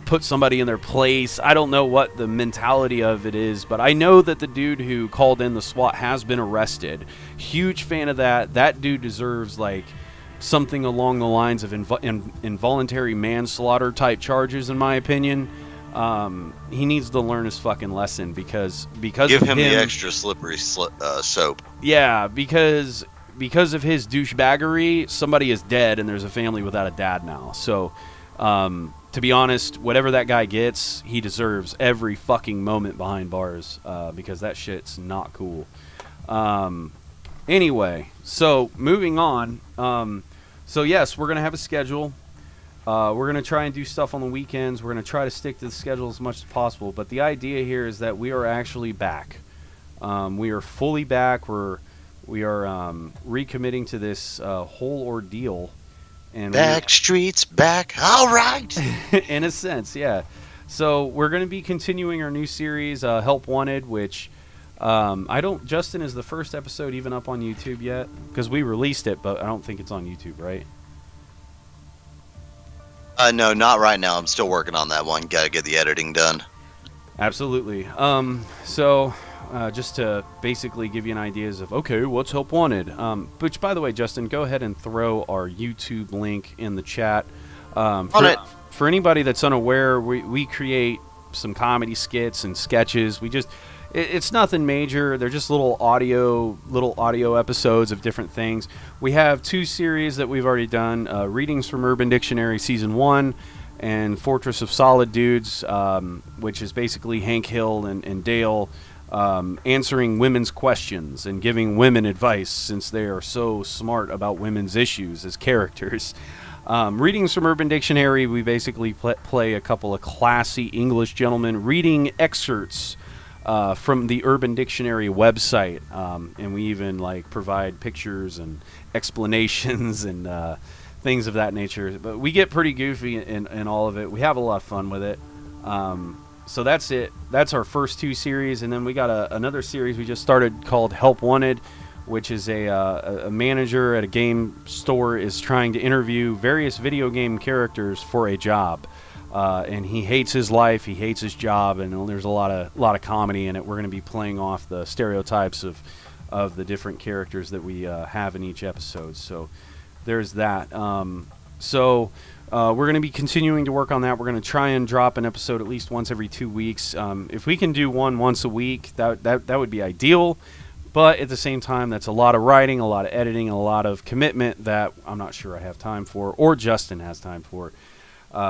S1: put somebody in their place. I don't know what the mentality of it is, but I know that the dude who called in the SWAT has been arrested. Huge fan of that. That dude deserves like something along the lines of involuntary manslaughter type charges, in my opinion. He needs to learn his fucking lesson because
S2: give him the extra slippery soap.
S1: Yeah, because of his douchebaggery, somebody is dead and there's a family without a dad now. So, to be honest, whatever that guy gets, he deserves every fucking moment behind bars, because that shit's not cool. Anyway, so moving on. So yes, we're going to have a schedule. We're going to try and do stuff on the weekends. We're going to try to stick to the schedule as much as possible. But the idea here is that we are actually back. We are fully back. We are recommitting to this whole ordeal. And
S2: Backstreet's back. All right.
S1: In a sense, yeah. So we're going to be continuing our new series, Help Wanted, which Justin, is the first episode even up on YouTube yet? Because we released it, but I don't think it's on YouTube, right?
S2: No, not right now. I'm still working on that one. Got to get the editing done.
S1: Absolutely. So just to basically give you an idea of, okay, what's Help Wanted? Which, by the way, Justin, go ahead and throw our YouTube link in the chat. For anybody that's unaware, we create some comedy skits and sketches. It's nothing major. They're just little audio episodes of different things. We have 2 series that we've already done, Readings from Urban Dictionary Season 1 and Fortress of Solid Dudes, which is basically Hank Hill and Dale answering women's questions and giving women advice, since they are so smart about women's issues as characters. Readings from Urban Dictionary, we basically play a couple of classy English gentlemen reading excerpts from the Urban Dictionary website, and we even provide pictures and explanations and things of that nature. But we get pretty goofy in all of it. We have a lot of fun with it. So that's it. That's our first 2 series, and then we got another series we just started called Help Wanted, which is a manager at a game store is trying to interview various video game characters for a job. And he hates his life, he hates his job, and there's a lot of comedy in it. We're going to be playing off the stereotypes of the different characters that we have in each episode. So there's that. We're going to be continuing to work on that. We're going to try and drop an episode at least once every 2 weeks. If we can do one once a week, that would be ideal. But at the same time, that's a lot of writing, a lot of editing, a lot of commitment that I'm not sure I have time for, or Justin has time for.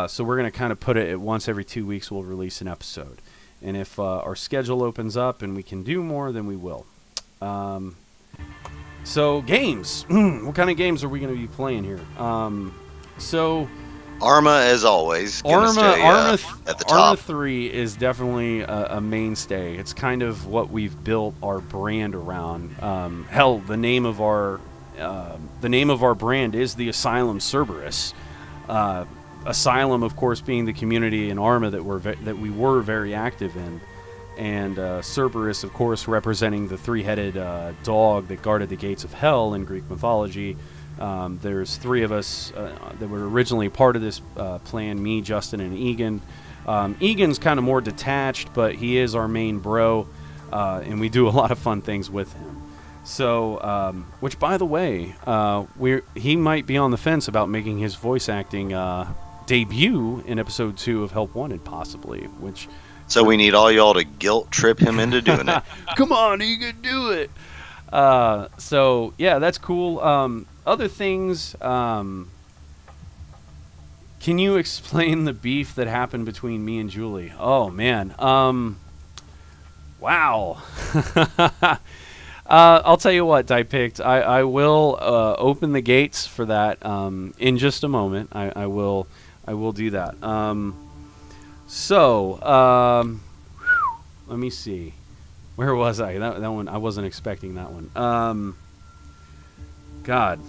S1: So we're going to kind of put it at once every 2 weeks we'll release an episode. And if our schedule opens up and we can do more, then we will. So games. What kind of games are we going to be playing here?
S2: Arma, as always.
S1: Arma
S2: at the top.
S1: Arma 3 is definitely a mainstay. It's kind of what we've built our brand around. Hell, the name of our brand is the Asylum Cerberus. Asylum, of course, being the community in Arma that we were very active in, and Cerberus, of course, representing the 3-headed dog that guarded the gates of hell in Greek mythology. There's 3 of us that were originally part of this plan, me, Justin, and Egan. Egan's kind of more detached, but he is our main bro, and we do a lot of fun things with him. So, which, by the way, he might be on the fence about making his voice acting debut in episode 2 of Help Wanted, possibly. Which,
S2: so we need all y'all to guilt trip him into doing it.
S1: come on, you can do it. So yeah, that's cool. Other things. Can you explain the beef that happened between me and Julie? Oh man. Wow. I'll tell you what, Diepicked. I will open the gates for that in just a moment. I will do that. Let me see. Where was I? That one, I wasn't expecting that one. God.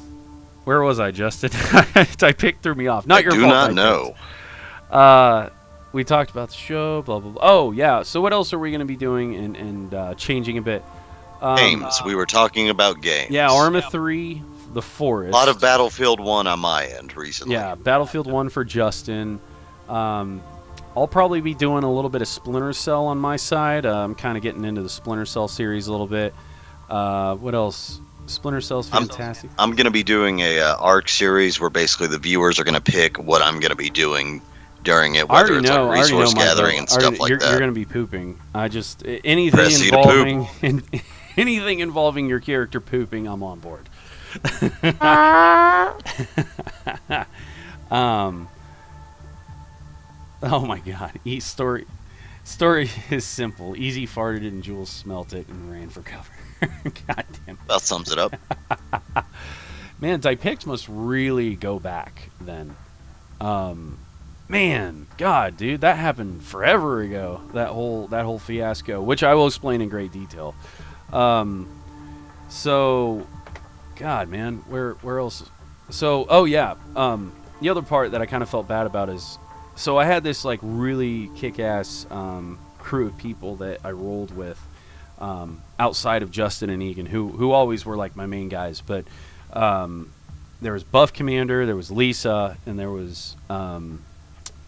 S1: Where was I, Justin? Diepicked threw me off. Not your fault.
S2: I do not know.
S1: We talked about the show, blah, blah, blah. Oh, yeah. So what else are we going to be doing and changing a bit?
S2: Games. We were talking about games.
S1: Yeah, Arma 3, The Forest.
S2: A lot of Battlefield 1 on my end recently.
S1: Yeah, Battlefield 1 for Justin. I'll probably be doing a little bit of Splinter Cell on my side. I'm kind of getting into the Splinter Cell series a little bit. What else? Splinter Cell's fantastic.
S2: I'm going to be doing a ARC series where basically the viewers are going to pick what I'm going to be doing during it, whether it's like resource gathering and stuff like that.
S1: You're going to be pooping. Anything involving your character pooping, I'm on board. Oh my God! Story is simple. Easy farted and Jules smelt it and ran for cover. God damn it.
S2: That sums it up.
S1: Man, Diepicked must really go back then. Man, God, dude, that happened forever ago. That whole fiasco, which I will explain in great detail. So, God, man, where else? So, oh yeah, the other part that I kind of felt bad about is, so I had this like really kick-ass crew of people that I rolled with outside of Justin and Egan, who always were like my main guys. But there was Buff Commander, there was Lisa, and there was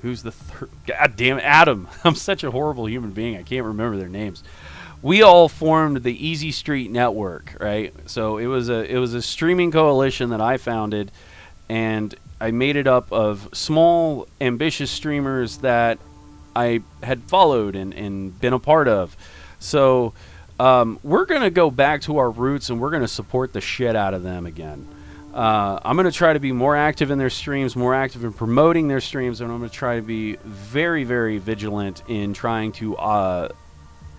S1: who's the third? God damn it, Adam. I'm such a horrible human being. I can't remember their names. We all formed the Easy Street Network, right? So it was a streaming coalition that I founded, and I made it up of small, ambitious streamers that I had followed and been a part of. So we're going to go back to our roots, and we're going to support the shit out of them again. I'm going to try to be more active in their streams, more active in promoting their streams, and I'm going to try to be very, very vigilant in trying to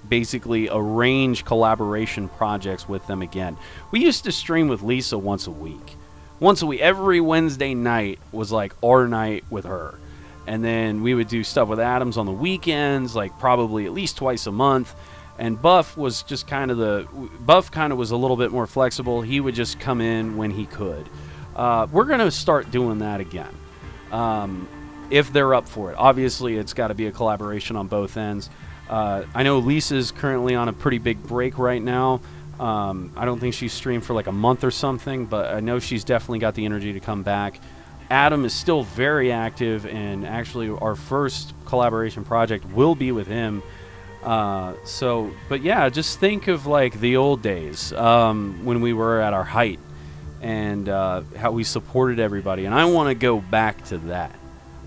S1: basically arrange collaboration projects with them again. We used to stream with Lisa once a week. Every Wednesday night was like our night with her. And then we would do stuff with Adams on the weekends, like probably at least twice a month. And Buff was just kind of was a little bit more flexible. He would just come in when he could. We're going to start doing that again. If they're up for it. Obviously, it's got to be a collaboration on both ends. I know Lisa's currently on a pretty big break right now. I don't think she's streamed for like a month or something, but I know she's definitely got the energy to come back. Adam is still very active, and actually our first collaboration project will be with him. But yeah, just think of like the old days when we were at our height and how we supported everybody. And I want to go back to that.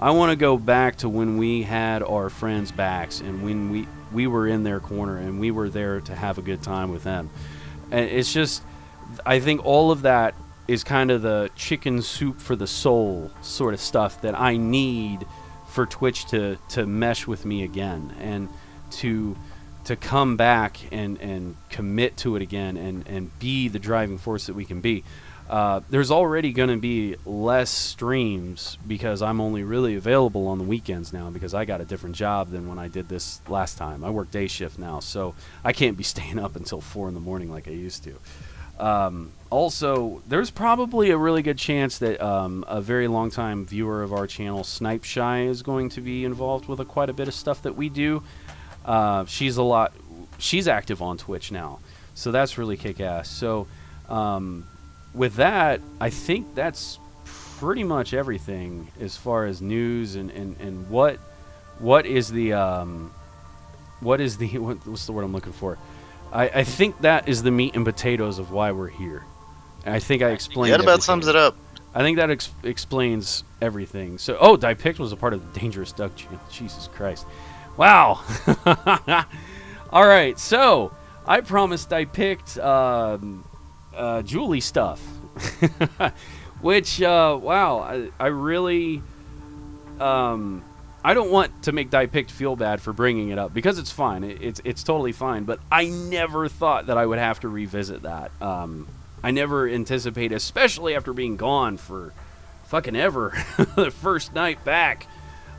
S1: I want to go back to when we had our friends' backs and when we were in their corner and we were there to have a good time with them. And it's just, I think all of that is kind of the chicken soup for the soul sort of stuff that I need for Twitch to mesh with me again and to come back and commit to it again and be the driving force that we can be. There's already going to be less streams because I'm only really available on the weekends now because I got a different job than when I did this last time. I work day shift now, so I can't be staying up until 4 in the morning like I used to. Also, there's probably a really good chance that a very long-time viewer of our channel, Snipe Shy, is going to be involved with quite a bit of stuff that we do. She's active on Twitch now, so that's really kick-ass. So with that, I think that's pretty much everything as far as news and what's the word I'm looking for? I think that is the meat and potatoes of why we're here. I think I explained.
S2: That about sums it up.
S1: I think that explains everything. So, Dipict was a part of the Dangerous Duck channel. Jesus Christ. Wow. All right, so I promised Dipict Julie stuff. Which, wow, I really... I don't want to make Dipict feel bad for bringing it up, because it's fine. It's totally fine, but I never thought that I would have to revisit that. I never anticipated, especially after being gone for fucking ever, the first night back.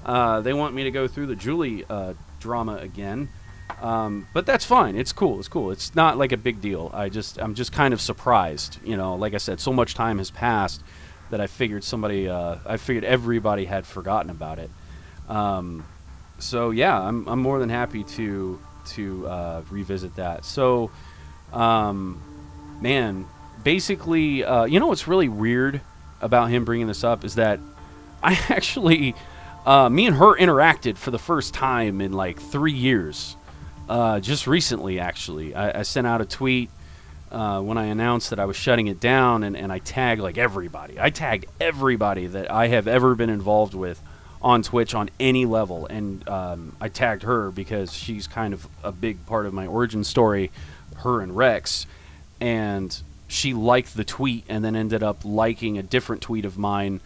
S1: They want me to go through the Julie drama again. But that's fine. It's cool. It's not like a big deal. I'm just kind of surprised. You know, like I said, so much time has passed that I figured everybody had forgotten about it. So yeah, I'm more than happy to revisit that. So, man, basically, you know what's really weird about him bringing this up is that I actually, me and her interacted for the first time in like 3 years. Just recently, actually. I sent out a tweet when I announced that I was shutting it down, and I tagged like everybody. I tagged everybody that I have ever been involved with on Twitch on any level, and I tagged her because she's kind of a big part of my origin story, her and Rex, and she liked the tweet and then ended up liking a different tweet of mine.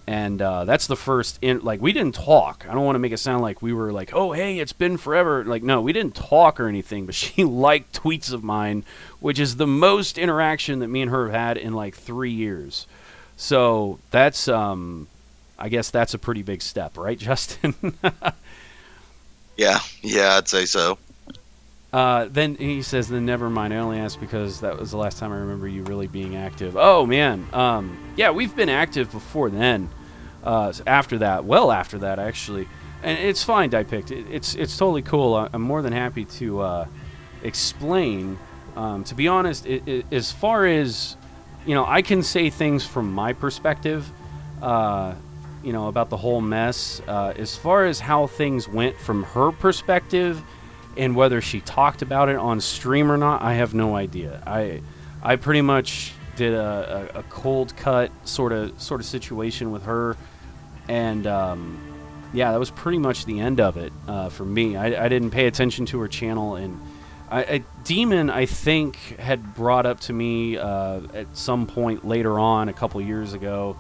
S1: And that's the first, we didn't talk. I don't want to make it sound like we were like, oh, hey, it's been forever. Like, no, we didn't talk or anything, but she liked tweets of mine, which is the most interaction that me and her have had in like 3 years. So that's, I guess that's a pretty big step, right, Justin?
S2: Yeah, I'd say so.
S1: Then he says, then never mind. I only asked because that was the last time I remember you really being active. Oh, man. Yeah, we've been active before then. After that, actually. And it's fine, Dipict. It's totally cool. I'm more than happy to explain. To be honest, as far as, you know, I can say things from my perspective, you know, about the whole mess. As far as how things went from her perspective, and whether she talked about it on stream or not, I have no idea. I pretty much did a cold cut sort of situation with her, and yeah, that was pretty much the end of it for me. I didn't pay attention to her channel, and Demon, I think, had brought up to me at some point later on, a couple years ago.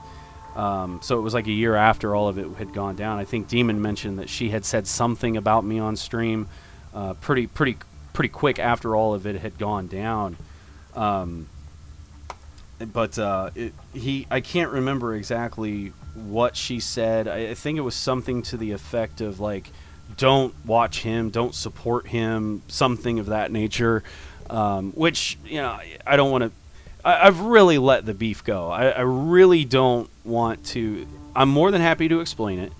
S1: So it was like a year after all of it had gone down. I think Demon mentioned that she had said something about me on stream. Pretty quick after all of it had gone down, but I can't remember exactly what she said. I think it was something to the effect of like, "Don't watch him, don't support him," something of that nature. Which, you know, I don't want to. I've really let the beef go. I really don't want to. I'm more than happy to explain it,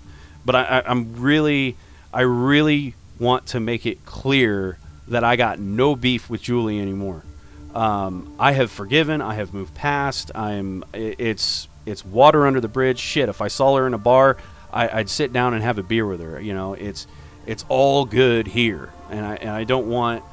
S1: but I really want to make it clear that I got no beef with Julie anymore. I have forgiven. I have moved past. It's water under the bridge. Shit, if I saw her in a bar, I'd sit down and have a beer with her. You know, it's all good here, and I don't want,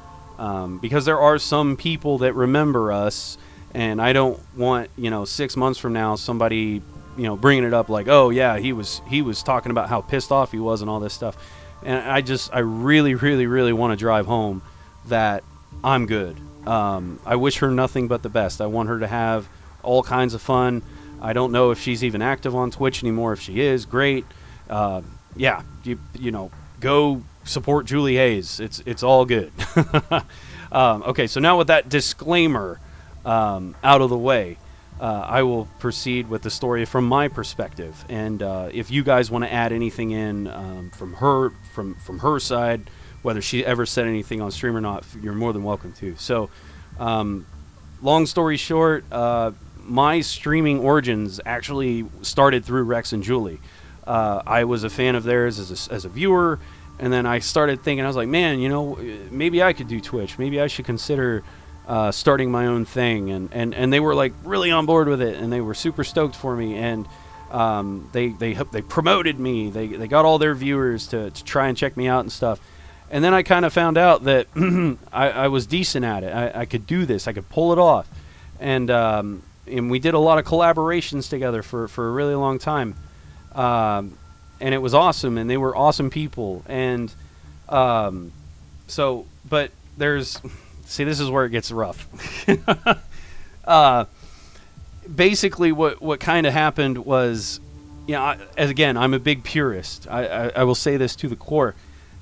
S1: because there are some people that remember us, and I don't want, you know, 6 months from now somebody, you know, bringing it up like, oh yeah, he was talking about how pissed off he was and all this stuff. And I really, really, really want to drive home that I'm good. I wish her nothing but the best. I want her to have all kinds of fun. I don't know if she's even active on Twitch anymore. If she is, great. Yeah, you know, go support Julie Hayes. It's all good. Okay, so now with that disclaimer out of the way, I will proceed with the story from my perspective, and if you guys want to add anything in from her side, whether she ever said anything on stream or not, you're more than welcome to. So, long story short, my streaming origins actually started through Rex and Julie. I was a fan of theirs as a viewer, and then I started thinking, I was like, man, you know, maybe I could do Twitch. Maybe I should consider starting my own thing, and they were like really on board with it, and they were super stoked for me, and they promoted me. They got all their viewers to try and check me out and stuff, And then I kind of found out that I was decent at it. I could do this. I could pull it off. And we did a lot of collaborations together for a really long time. And it was awesome, and they were awesome people. And but see, this is where it gets rough. Basically, what kind of happened was, again, I'm a big purist. I will say this to the core.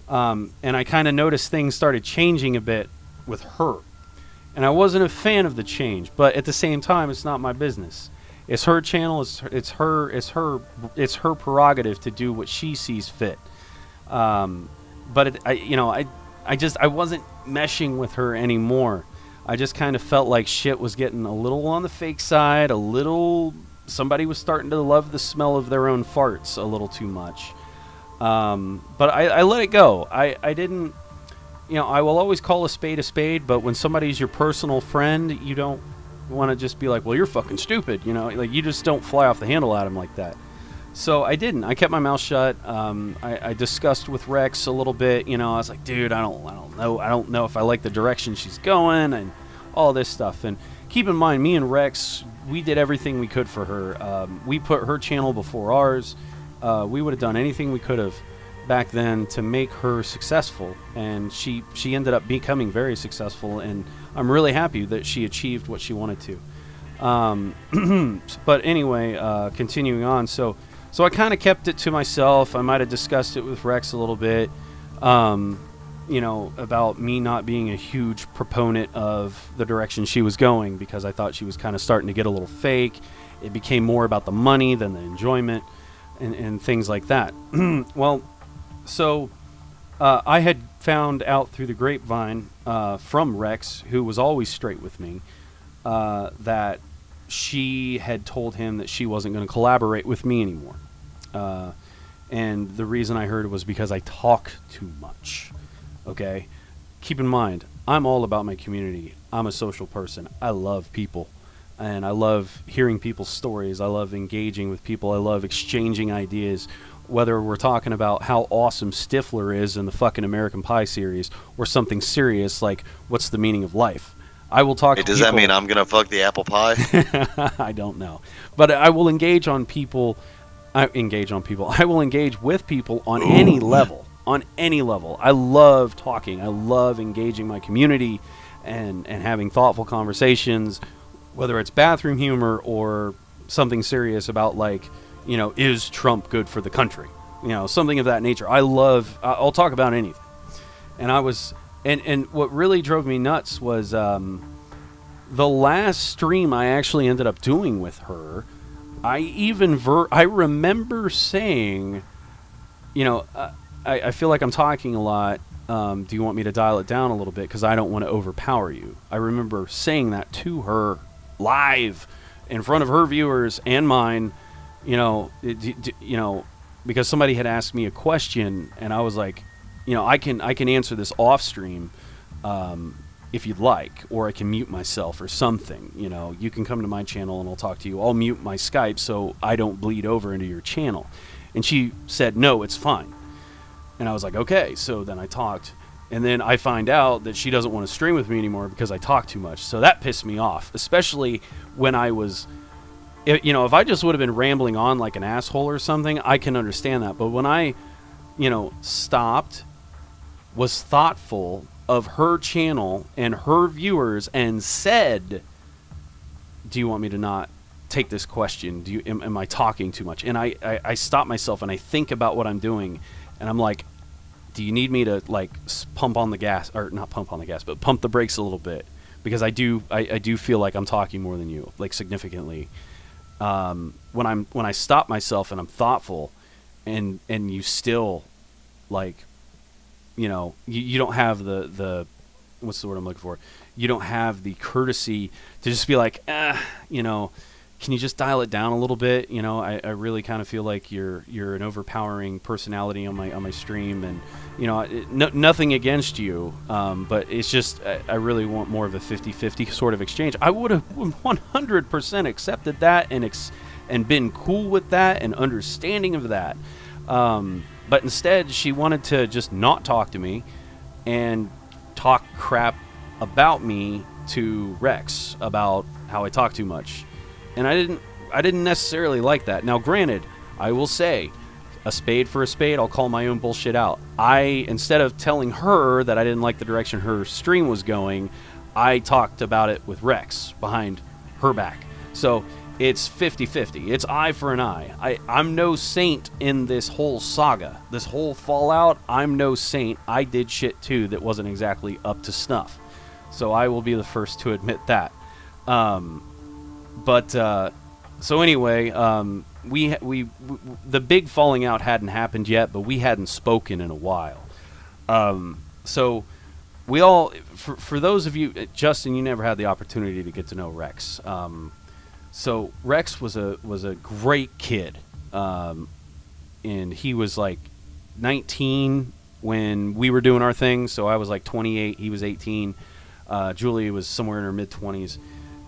S1: And I kind of noticed things started changing a bit with her. And I wasn't a fan of the change, but at the same time, it's not my business. It's her channel. It's her prerogative to do what she sees fit. But I wasn't meshing with her anymore. I just kind of felt like shit was getting a little on the fake side. Somebody was starting to love the smell of their own farts a little too much. But I let it go. I didn't. I will always call a spade, but when somebody's your personal friend, you don't want to just be like, well, you're fucking stupid, like you just don't fly off the handle at him like that. So I didn't. I kept my mouth shut. I discussed with Rex a little bit, I was like, dude, I don't know if I like the direction she's going and all this stuff. And keep in mind, me and Rex, we did everything we could for her. We put her channel before ours. We would have done anything we could have back then to make her successful, and she ended up becoming very successful, and I'm really happy that she achieved what she wanted to. But anyway, continuing on, so I kind of kept it to myself. I might have discussed it with Rex a little bit, about me not being a huge proponent of the direction she was going, because I thought she was kind of starting to get a little fake. It became more about the money than the enjoyment and things like that. Well, so I had found out through the grapevine from Rex, who was always straight with me, that she had told him that she wasn't going to collaborate with me anymore. And the reason I heard it was because I talk too much. Okay? Keep in mind, I'm all about my community. I'm a social person. I love people. And I love hearing people's stories. I love engaging with people. I love exchanging ideas. Whether we're talking about how awesome Stifler is in the fucking American Pie series, or something serious like what's the meaning of life. I will talk to people. Does
S2: that mean I'm going to fuck the apple pie?
S1: I don't know. But I will engage on people. I will engage with people on any level. On any level. I love talking. I love engaging my community and having thoughtful conversations, whether it's bathroom humor or something serious about, like, is Trump good for the country? Something of that nature. I'll talk about anything. And and what really drove me nuts was the last stream I actually ended up doing with her. I remember saying, I feel like I'm talking a lot. Do you want me to dial it down a little bit? Because I don't want to overpower you. I remember saying that to her live in front of her viewers and mine. Because somebody had asked me a question, and I was like, I can answer this off stream, if you'd like, or I can mute myself or something. You can come to my channel and I'll talk to you. I'll mute my Skype so I don't bleed over into your channel. And she said, no, it's fine. And I was like, okay. So then I talked, and then I find out that she doesn't want to stream with me anymore because I talk too much. So that pissed me off, especially when I was, if I just would have been rambling on like an asshole or something, I can understand that. But when I, stopped, was thoughtful of her channel and her viewers, and said, do you want me to not take this question? Am I talking too much? And I stop myself and I think about what I'm doing, and I'm like, do you need me to like pump on the gas, or not pump on the gas, but pump the brakes a little bit? Because I do feel like I'm talking more than you, like significantly. When I stop myself and I'm thoughtful, and you still, like, you don't have the what's the word I'm looking for? You don't have the courtesy to just be like, can you just dial it down a little bit? I really kind of feel like you're an overpowering personality on my stream, and nothing against you, but it's just I really want more of a 50-50 sort of exchange. I would have 100% accepted that and been cool with that and understanding of that, but instead she wanted to just not talk to me, and talk crap about me to Rex about how I talk too much. And I didn't necessarily like that. Now, granted, I will say, a spade for a spade, I'll call my own bullshit out. Instead of telling her that I didn't like the direction her stream was going, I talked about it with Rex behind her back. So it's 50-50. It's eye for an eye. I'm no saint in this whole saga. This whole Fallout, I'm no saint. I did shit too that wasn't exactly up to snuff. So I will be the first to admit that. So anyway, we the big falling out hadn't happened yet, but we hadn't spoken in a while. So we all, for those of you, Justin, you never had the opportunity to get to know Rex. So Rex was a great kid, and he was like 19 when we were doing our thing. So I was like 28, he was 18. Julie was somewhere in her mid-20s,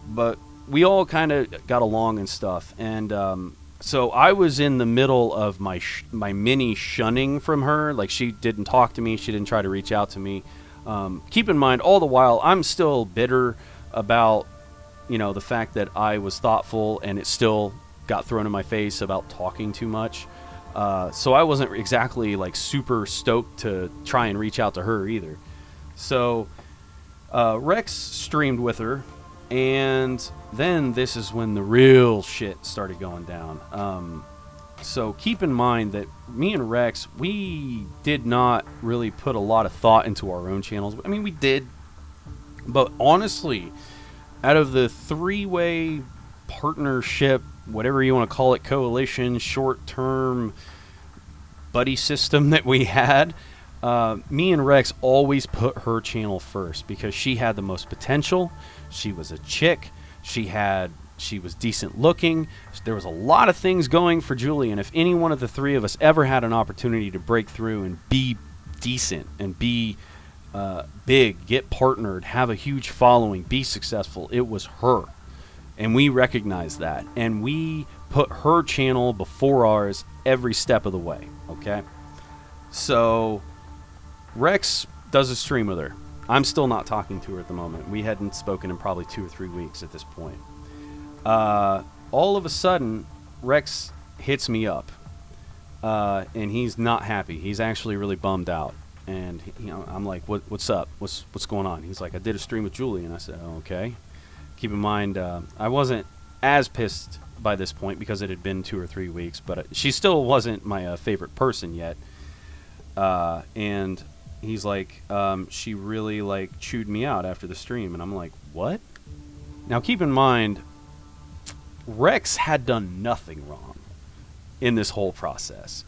S1: but we all kind of got along and stuff. And so I was in the middle of my mini shunning from her. Like, she didn't talk to me, she didn't try to reach out to me. Keep in mind, all the while, I'm still bitter about, the fact that I was thoughtful and it still got thrown in my face about talking too much. So I wasn't exactly like super stoked to try and reach out to her either. So Rex streamed with her, and then this is when the real shit started going down. So keep in mind that me and Rex, we did not really put a lot of thought into our own channels. I mean, we did, but honestly, out of the three-way partnership, whatever you want to call it, coalition, short-term buddy system that we had, me and Rex always put her channel first because she had the most potential. She was a chick. She was decent looking. There was a lot of things going for Julie, and if any one of the three of us ever had an opportunity to break through and be decent and be big, get partnered, have a huge following, be successful, it was her. And we recognized that. And we put her channel before ours every step of the way, okay? So Rex does a stream with her. I'm still not talking to her at the moment. We hadn't spoken in probably 2 or 3 weeks at this point. All of a sudden, Rex hits me up, and he's not happy. He's actually really bummed out. And I'm like, what's up? What's going on? He's like, I did a stream with Julie, and I said, oh, okay. Keep in mind, I wasn't as pissed by this point because it had been 2 or 3 weeks, but she still wasn't my favorite person yet. And he's like, she really like chewed me out after the stream, and I'm like, what? Now keep in mind, Rex had done nothing wrong in this whole process.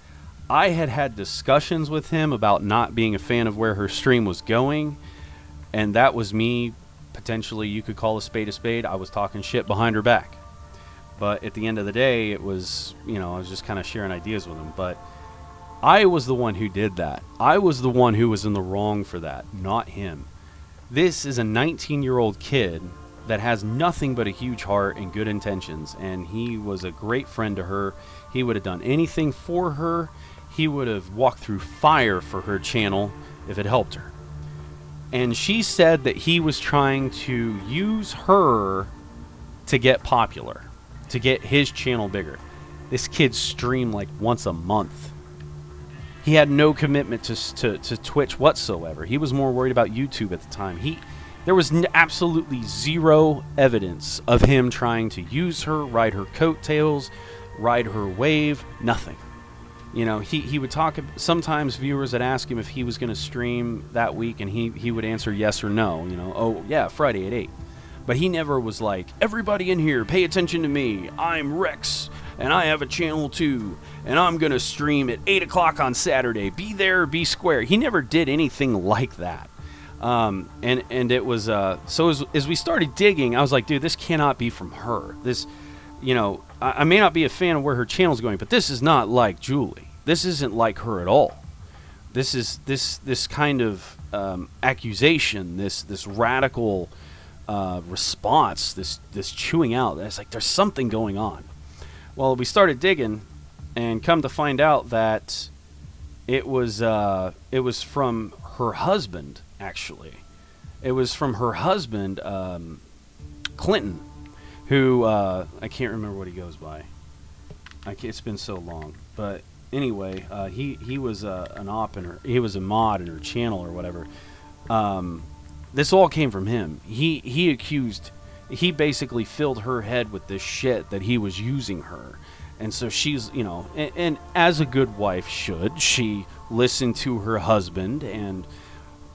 S1: I had discussions with him about not being a fan of where her stream was going, and that was me, potentially, you could call a spade a spade. I was talking shit behind her back. But at the end of the day, it was, I was just kind of sharing ideas with him. But I was the one who did that. I was the one who was in the wrong for that, not him. This is a 19-year-old kid that has nothing but a huge heart and good intentions, and he was a great friend to her. He would have done anything for her. He would have walked through fire for her channel if it helped her. And she said that he was trying to use her to get popular, to get his channel bigger. This kid streamed like once a month. He had no commitment to Twitch whatsoever. He was more worried about YouTube at the time. There was absolutely zero evidence of him trying to use her, ride her coattails, ride her wave, nothing. He would talk, sometimes viewers would ask him if he was going to stream that week, and he would answer yes or no, oh yeah, Friday at 8. But he never was like, everybody in here, pay attention to me, I'm Rex, and I have a channel too, and I'm going to stream at 8 o'clock on Saturday, be there, be square. He never did anything like that. And it was, so as we started digging, I was like, dude, this cannot be from her. This, I may not be a fan of where her channel's going, but this is not like Julie. This isn't like her at all. This is this kind of accusation, this radical response, this chewing out. It's like there's something going on. Well, we started digging, and come to find out that It was from her husband, actually. It was from her husband, Clinton, who I can't remember what he goes by. It's been so long, but anyway, he was an op in her. He was a mod in her channel or whatever. This all came from him. He basically filled her head with this shit that he was using her. And so she's, and as a good wife should, she listened to her husband. And,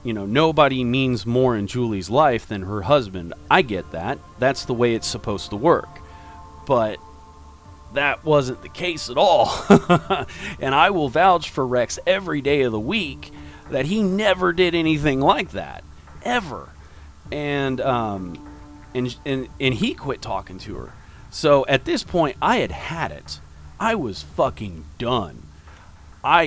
S1: nobody means more in Julie's life than her husband. I get that. That's the way it's supposed to work. But that wasn't the case at all. And I will vouch for Rex every day of the week that he never did anything like that. Ever. And he quit talking to her. So at this point, I had it. I was fucking done.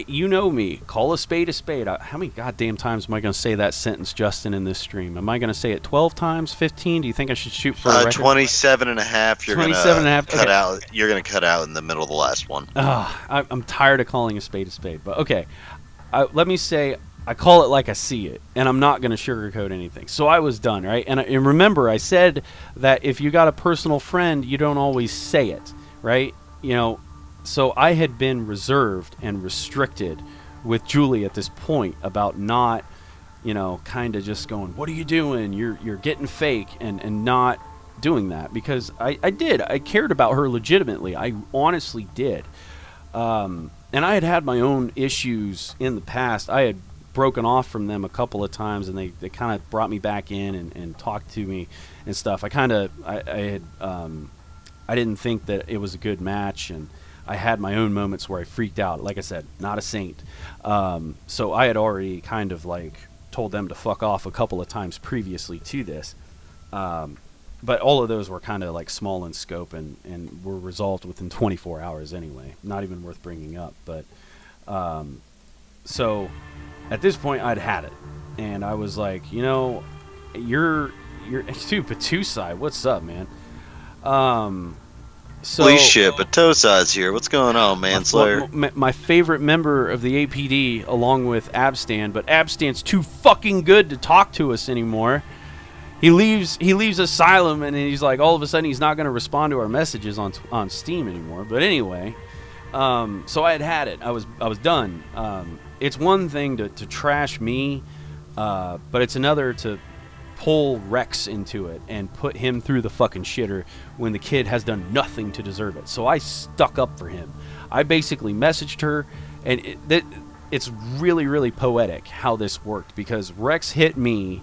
S1: You know me. Call a spade a spade. How many goddamn times am I going to say that sentence, Justin, in this stream? Am I going to say it 12 times, 15? Do you think I should shoot for a record?
S2: 27 and a half. You're
S1: 27 and a half.
S2: Cut out. You're going to cut out in the middle of the last one.
S1: I'm tired of calling a spade, but okay. Let me say, I call it like I see it, and I'm not going to sugarcoat anything. So I was done, right? And remember, I said that if you got a personal friend, you don't always say it, right? So I had been reserved and restricted with Julie at this point about not, kind of just going, what are you doing? You're getting fake, and not doing that, because I did. I cared about her legitimately. I honestly did. And I had my own issues in the past. I had broken off from them a couple of times, and they kind of brought me back in and talked to me and stuff. I didn't think that it was a good match, and I had my own moments where I freaked out. Like I said, not a saint. So I had already kind of like told them to fuck off a couple of times previously to this. But all of those were kind of like small in scope and were resolved within 24 hours anyway. Not even worth bringing up. But so at this point, I'd had it. And I was like, you're dude, Batusai, what's up, man? So
S2: Please shit, Batosai's here. What's going on, Manslayer?
S1: My favorite member of the APD, along with Abstan, but Abstan's too fucking good to talk to us anymore. He leaves Asylum, and he's like, all of a sudden, he's not going to respond to our messages on Steam anymore. But anyway, so I had it. I was done. It's one thing to trash me, but it's another to pull Rex into it and put him through the fucking shitter when the kid has done nothing to deserve it. So I stuck up for him. I basically messaged her, and it's really, really poetic how this worked, because Rex hit me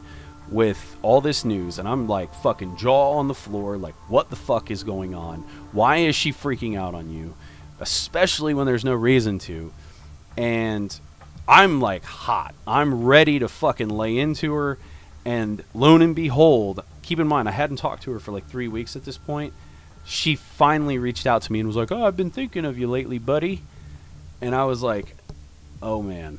S1: with all this news, and I'm like fucking jaw on the floor, like, what the fuck is going on? Why is she freaking out on you? Especially when there's no reason to. And I'm like hot. I'm ready to fucking lay into her. And lo and behold, keep in mind, I hadn't talked to her for like 3 weeks at this point. She finally reached out to me and was like, I've been thinking of you lately, buddy. And I was like, oh, man.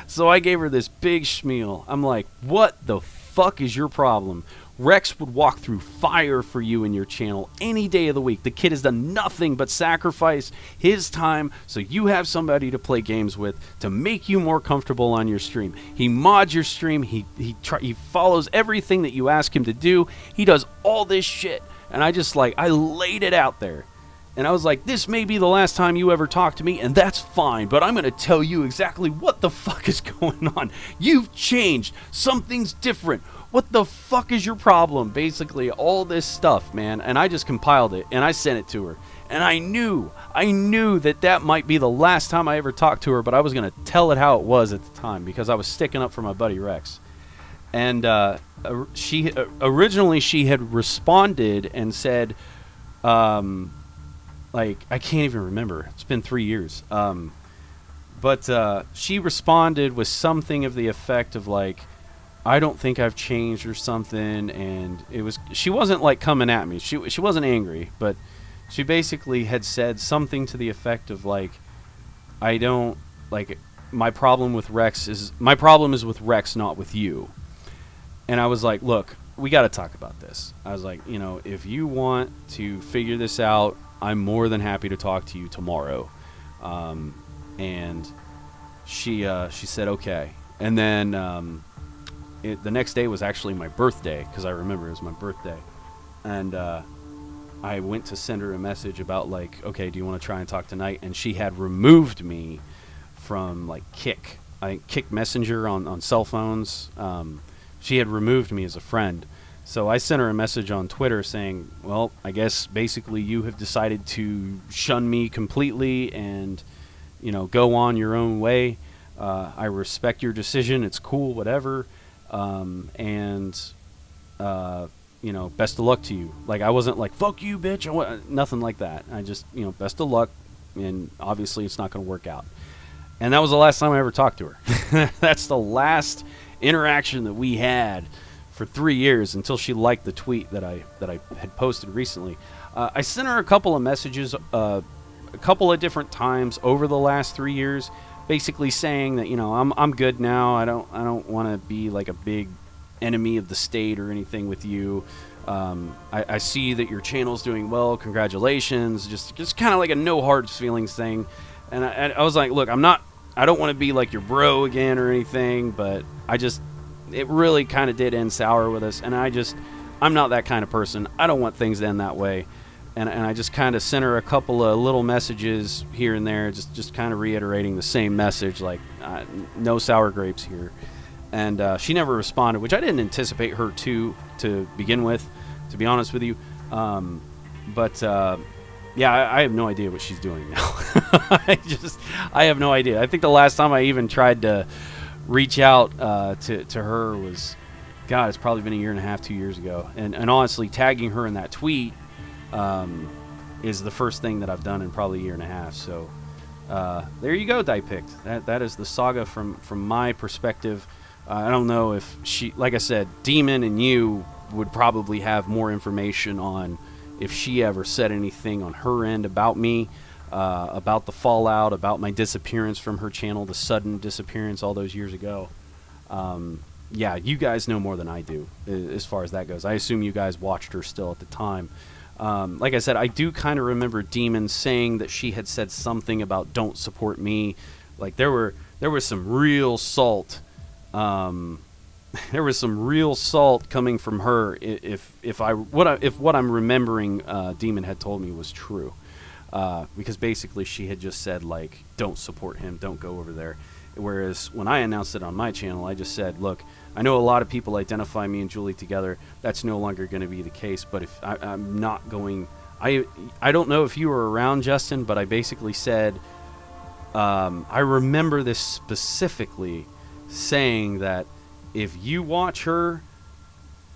S1: So I gave her this big schmeal. I'm like, what the fuck is your problem? Rex would walk through fire for you in your channel any day of the week. The kid has done nothing but sacrifice his time so you have somebody to play games with to make you more comfortable on your stream. He mods your stream. He follows everything that you ask him to do. He does all this shit. And I laid it out there. And I was like, this may be the last time you ever talk to me, and that's fine, but I'm going to tell you exactly what the fuck is going on. You've changed. Something's different. What the fuck is your problem? Basically, all this stuff, man. And I just compiled it, and I sent it to her. And I knew that might be the last time I ever talked to her, but I was going to tell it how it was at the time, because I was sticking up for my buddy Rex. And she originally had responded and said, like, I can't even remember. It's been 3 years. But she responded with something of the effect of, like, I don't think I've changed or something. And she wasn't, like, coming at me. She wasn't angry, but she basically had said something to the effect of, like, my problem is with Rex, not with you. And I was like, look, we got to talk about this. I was like, if you want to figure this out, I'm more than happy to talk to you tomorrow. And she said okay, and then the next day was actually my birthday, because I remember it was my birthday, and I went to send her a message about like, okay, do you want to try and talk tonight? And she had removed me from like Kik, I think Kik Messenger on cell phones. She had removed me as a friend. So I sent her a message on Twitter saying, well, I guess basically you have decided to shun me completely and, you know, go on your own way. I respect your decision. It's cool, whatever. You know, best of luck to you. Like, I wasn't like, fuck you, bitch. Nothing like that. I just, you know, best of luck. And obviously it's not going to work out. And that was the last time I ever talked to her. That's the last interaction that we had for 3 years, until she liked the tweet that I had posted recently. I sent her a couple of messages a couple of different times over the last 3 years, basically saying that, you know, I'm good now. I don't want to be like a big enemy of the state or anything with you. I see that your channel's doing well. Congratulations. Just kind of like a no hard feelings thing. And I was like, look, I don't want to be like your bro again or anything, but it really kind of did end sour with us. And I'm not that kind of person. I don't want things to end that way. And I just kind of sent her a couple of little messages here and there, just kind of reiterating the same message, like no sour grapes here. And she never responded, which I didn't anticipate her to begin with, to be honest with you. Yeah, I have no idea what she's doing now. I have no idea. I think the last time I even tried to reach out to her was, God, it's probably been a year and a half, 2 years ago. And honestly, tagging her in that tweet is the first thing that I've done in probably a year and a half. So there you go, Diepicked. That is the saga from my perspective. I don't know if she, like I said, Demon and you would probably have more information on if she ever said anything on her end about me, about the fallout, about my disappearance from her channel, the sudden disappearance all those years ago. Yeah, you guys know more than I do as far as that goes. I assume you guys watched her still at the time. Like I said, I do kind of remember Demon saying that she had said something about don't support me. Like there was some real salt. There was some real salt coming from her if what I'm remembering Demon had told me was true. Because basically she had just said, like, don't support him, don't go over there. Whereas when I announced it on my channel, I just said, look, I know a lot of people identify me and Julie together. That's no longer going to be the case. But if I'm not going, I don't know if you were around, Justin, but I basically said, I remember this specifically saying that if you watch her,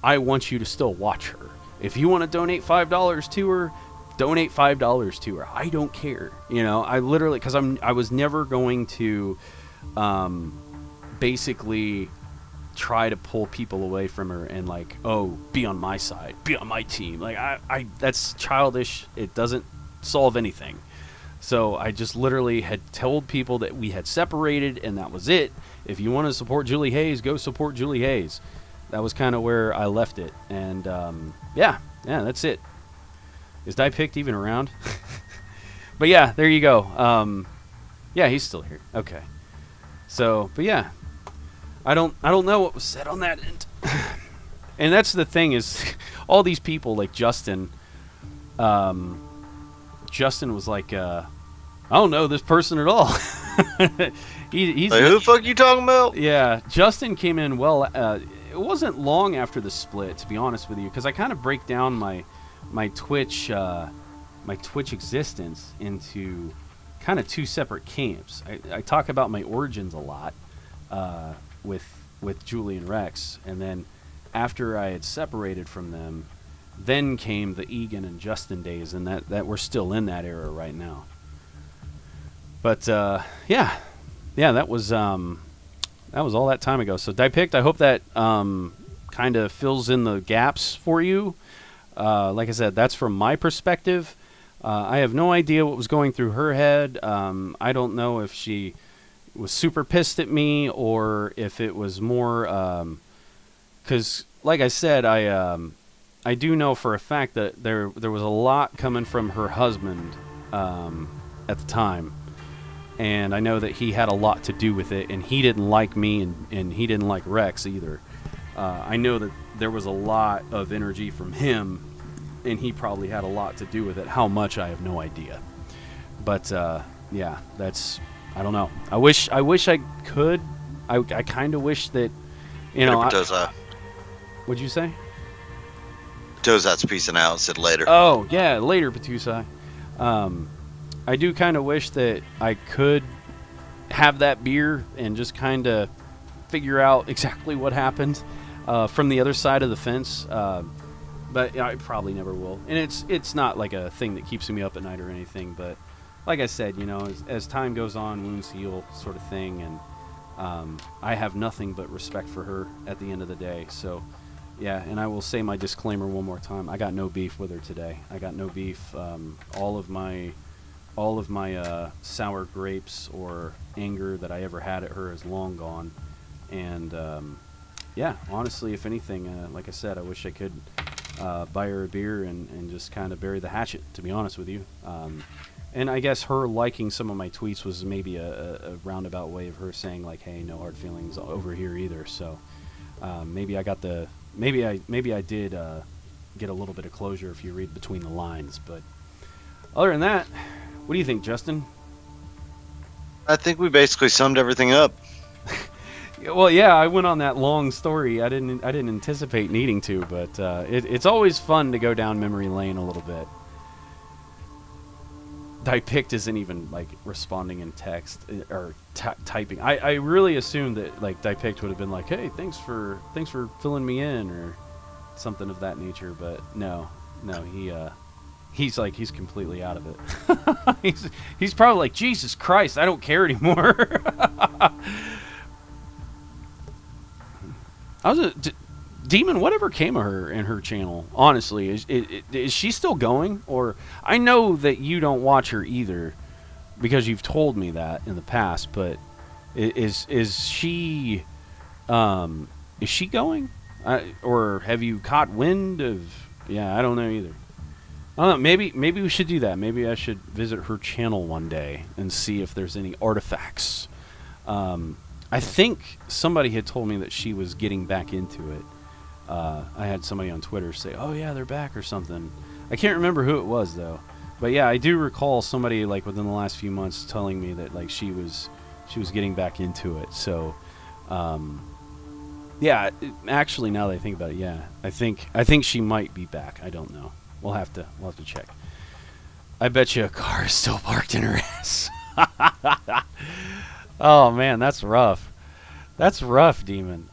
S1: I want you to still watch her. If you want to donate $5 to her, donate $5 to her. I don't care. You know, I literally, because I was never going to basically try to pull people away from her and like, oh, be on my side, be on my team. Like I that's childish. It doesn't solve anything. So I just literally had told people that we had separated and that was it. If you want to support Julie Hayes, go support Julie Hayes. That was kind of where I left it. And yeah, that's it. Is Diepicked even around? But yeah, there you go. Yeah, he's still here. Okay. So, but yeah, I don't know what was said on that end. And that's the thing is, all these people like Justin. Justin was like, I don't know this person at all. He's
S2: like, who the fuck you talking about?
S1: Yeah, Justin came in well. It wasn't long after the split, to be honest with you, because I kind of break down my Twitch existence into kind of two separate camps. I talk about my origins a lot with Julie and Rex, and then after I had separated from them, then came the Egan and Justin days, and that we're still in that era right now. But yeah, that was all that time ago. So Diepicked, I hope that kind of fills in the gaps for you. Like I said, that's from my perspective. I have no idea what was going through her head. I don't know if she was super pissed at me or if it was more because, like I said, I do know for a fact that there was a lot coming from her husband at the time. and I know that he had a lot to do with it, and he didn't like me, and he didn't like Rex either. I know that there was a lot of energy from him, and he probably had a lot to do with it. How much, I have no idea. But yeah, that's, I don't know. I wish I could. I kind of wish that, you know. What'd you say?
S2: Tozat's peacing out. Said later.
S1: Oh yeah, later, Batusai. I do kind of wish that I could have that beer and just kind of figure out exactly what happened from the other side of the fence. But I probably never will. And it's not like a thing that keeps me up at night or anything. But like I said, you know, as time goes on, wounds heal, sort of thing. And I have nothing but respect for her at the end of the day. So, yeah, and I will say my disclaimer one more time. I got no beef with her today. I got no beef. All of my sour grapes or anger that I ever had at her is long gone. And, yeah, honestly, if anything, like I said, I wish I could buy her a beer and just kind of bury the hatchet, to be honest with you. And I guess her liking some of my tweets was maybe a roundabout way of her saying, like, hey, no hard feelings over here either. So maybe I got the maybe I did get a little bit of closure if you read between the lines. But other than that, what do you think, Justin?
S2: I think we basically summed everything up.
S1: Well, yeah, I went on that long story. I didn't anticipate needing to, but it's always fun to go down memory lane a little bit. Dipict isn't even like responding in text or typing. I really assumed that like Dipict would have been like, "Hey, thanks for filling me in" or something of that nature. But no, he's completely out of it. he's probably like, Jesus Christ, I don't care anymore. Demon, whatever came of her and her channel, honestly, is she still going? Or I know that you don't watch her either because you've told me that in the past, but is she going? Or have you caught wind of? Yeah, I don't know either. I don't know. Maybe we should do that. Maybe I should visit her channel one day and see if there's any artifacts. I think somebody had told me that she was getting back into it. I had somebody on Twitter say, "Oh yeah, they're back" or something. I can't remember who it was though. But yeah, I do recall somebody like within the last few months telling me that like she was getting back into it. So, yeah, actually now that I think about it, yeah, I think she might be back. I don't know. We'll have to check. I bet you a car is still parked in her ass. Oh man, that's rough. That's rough, Demon.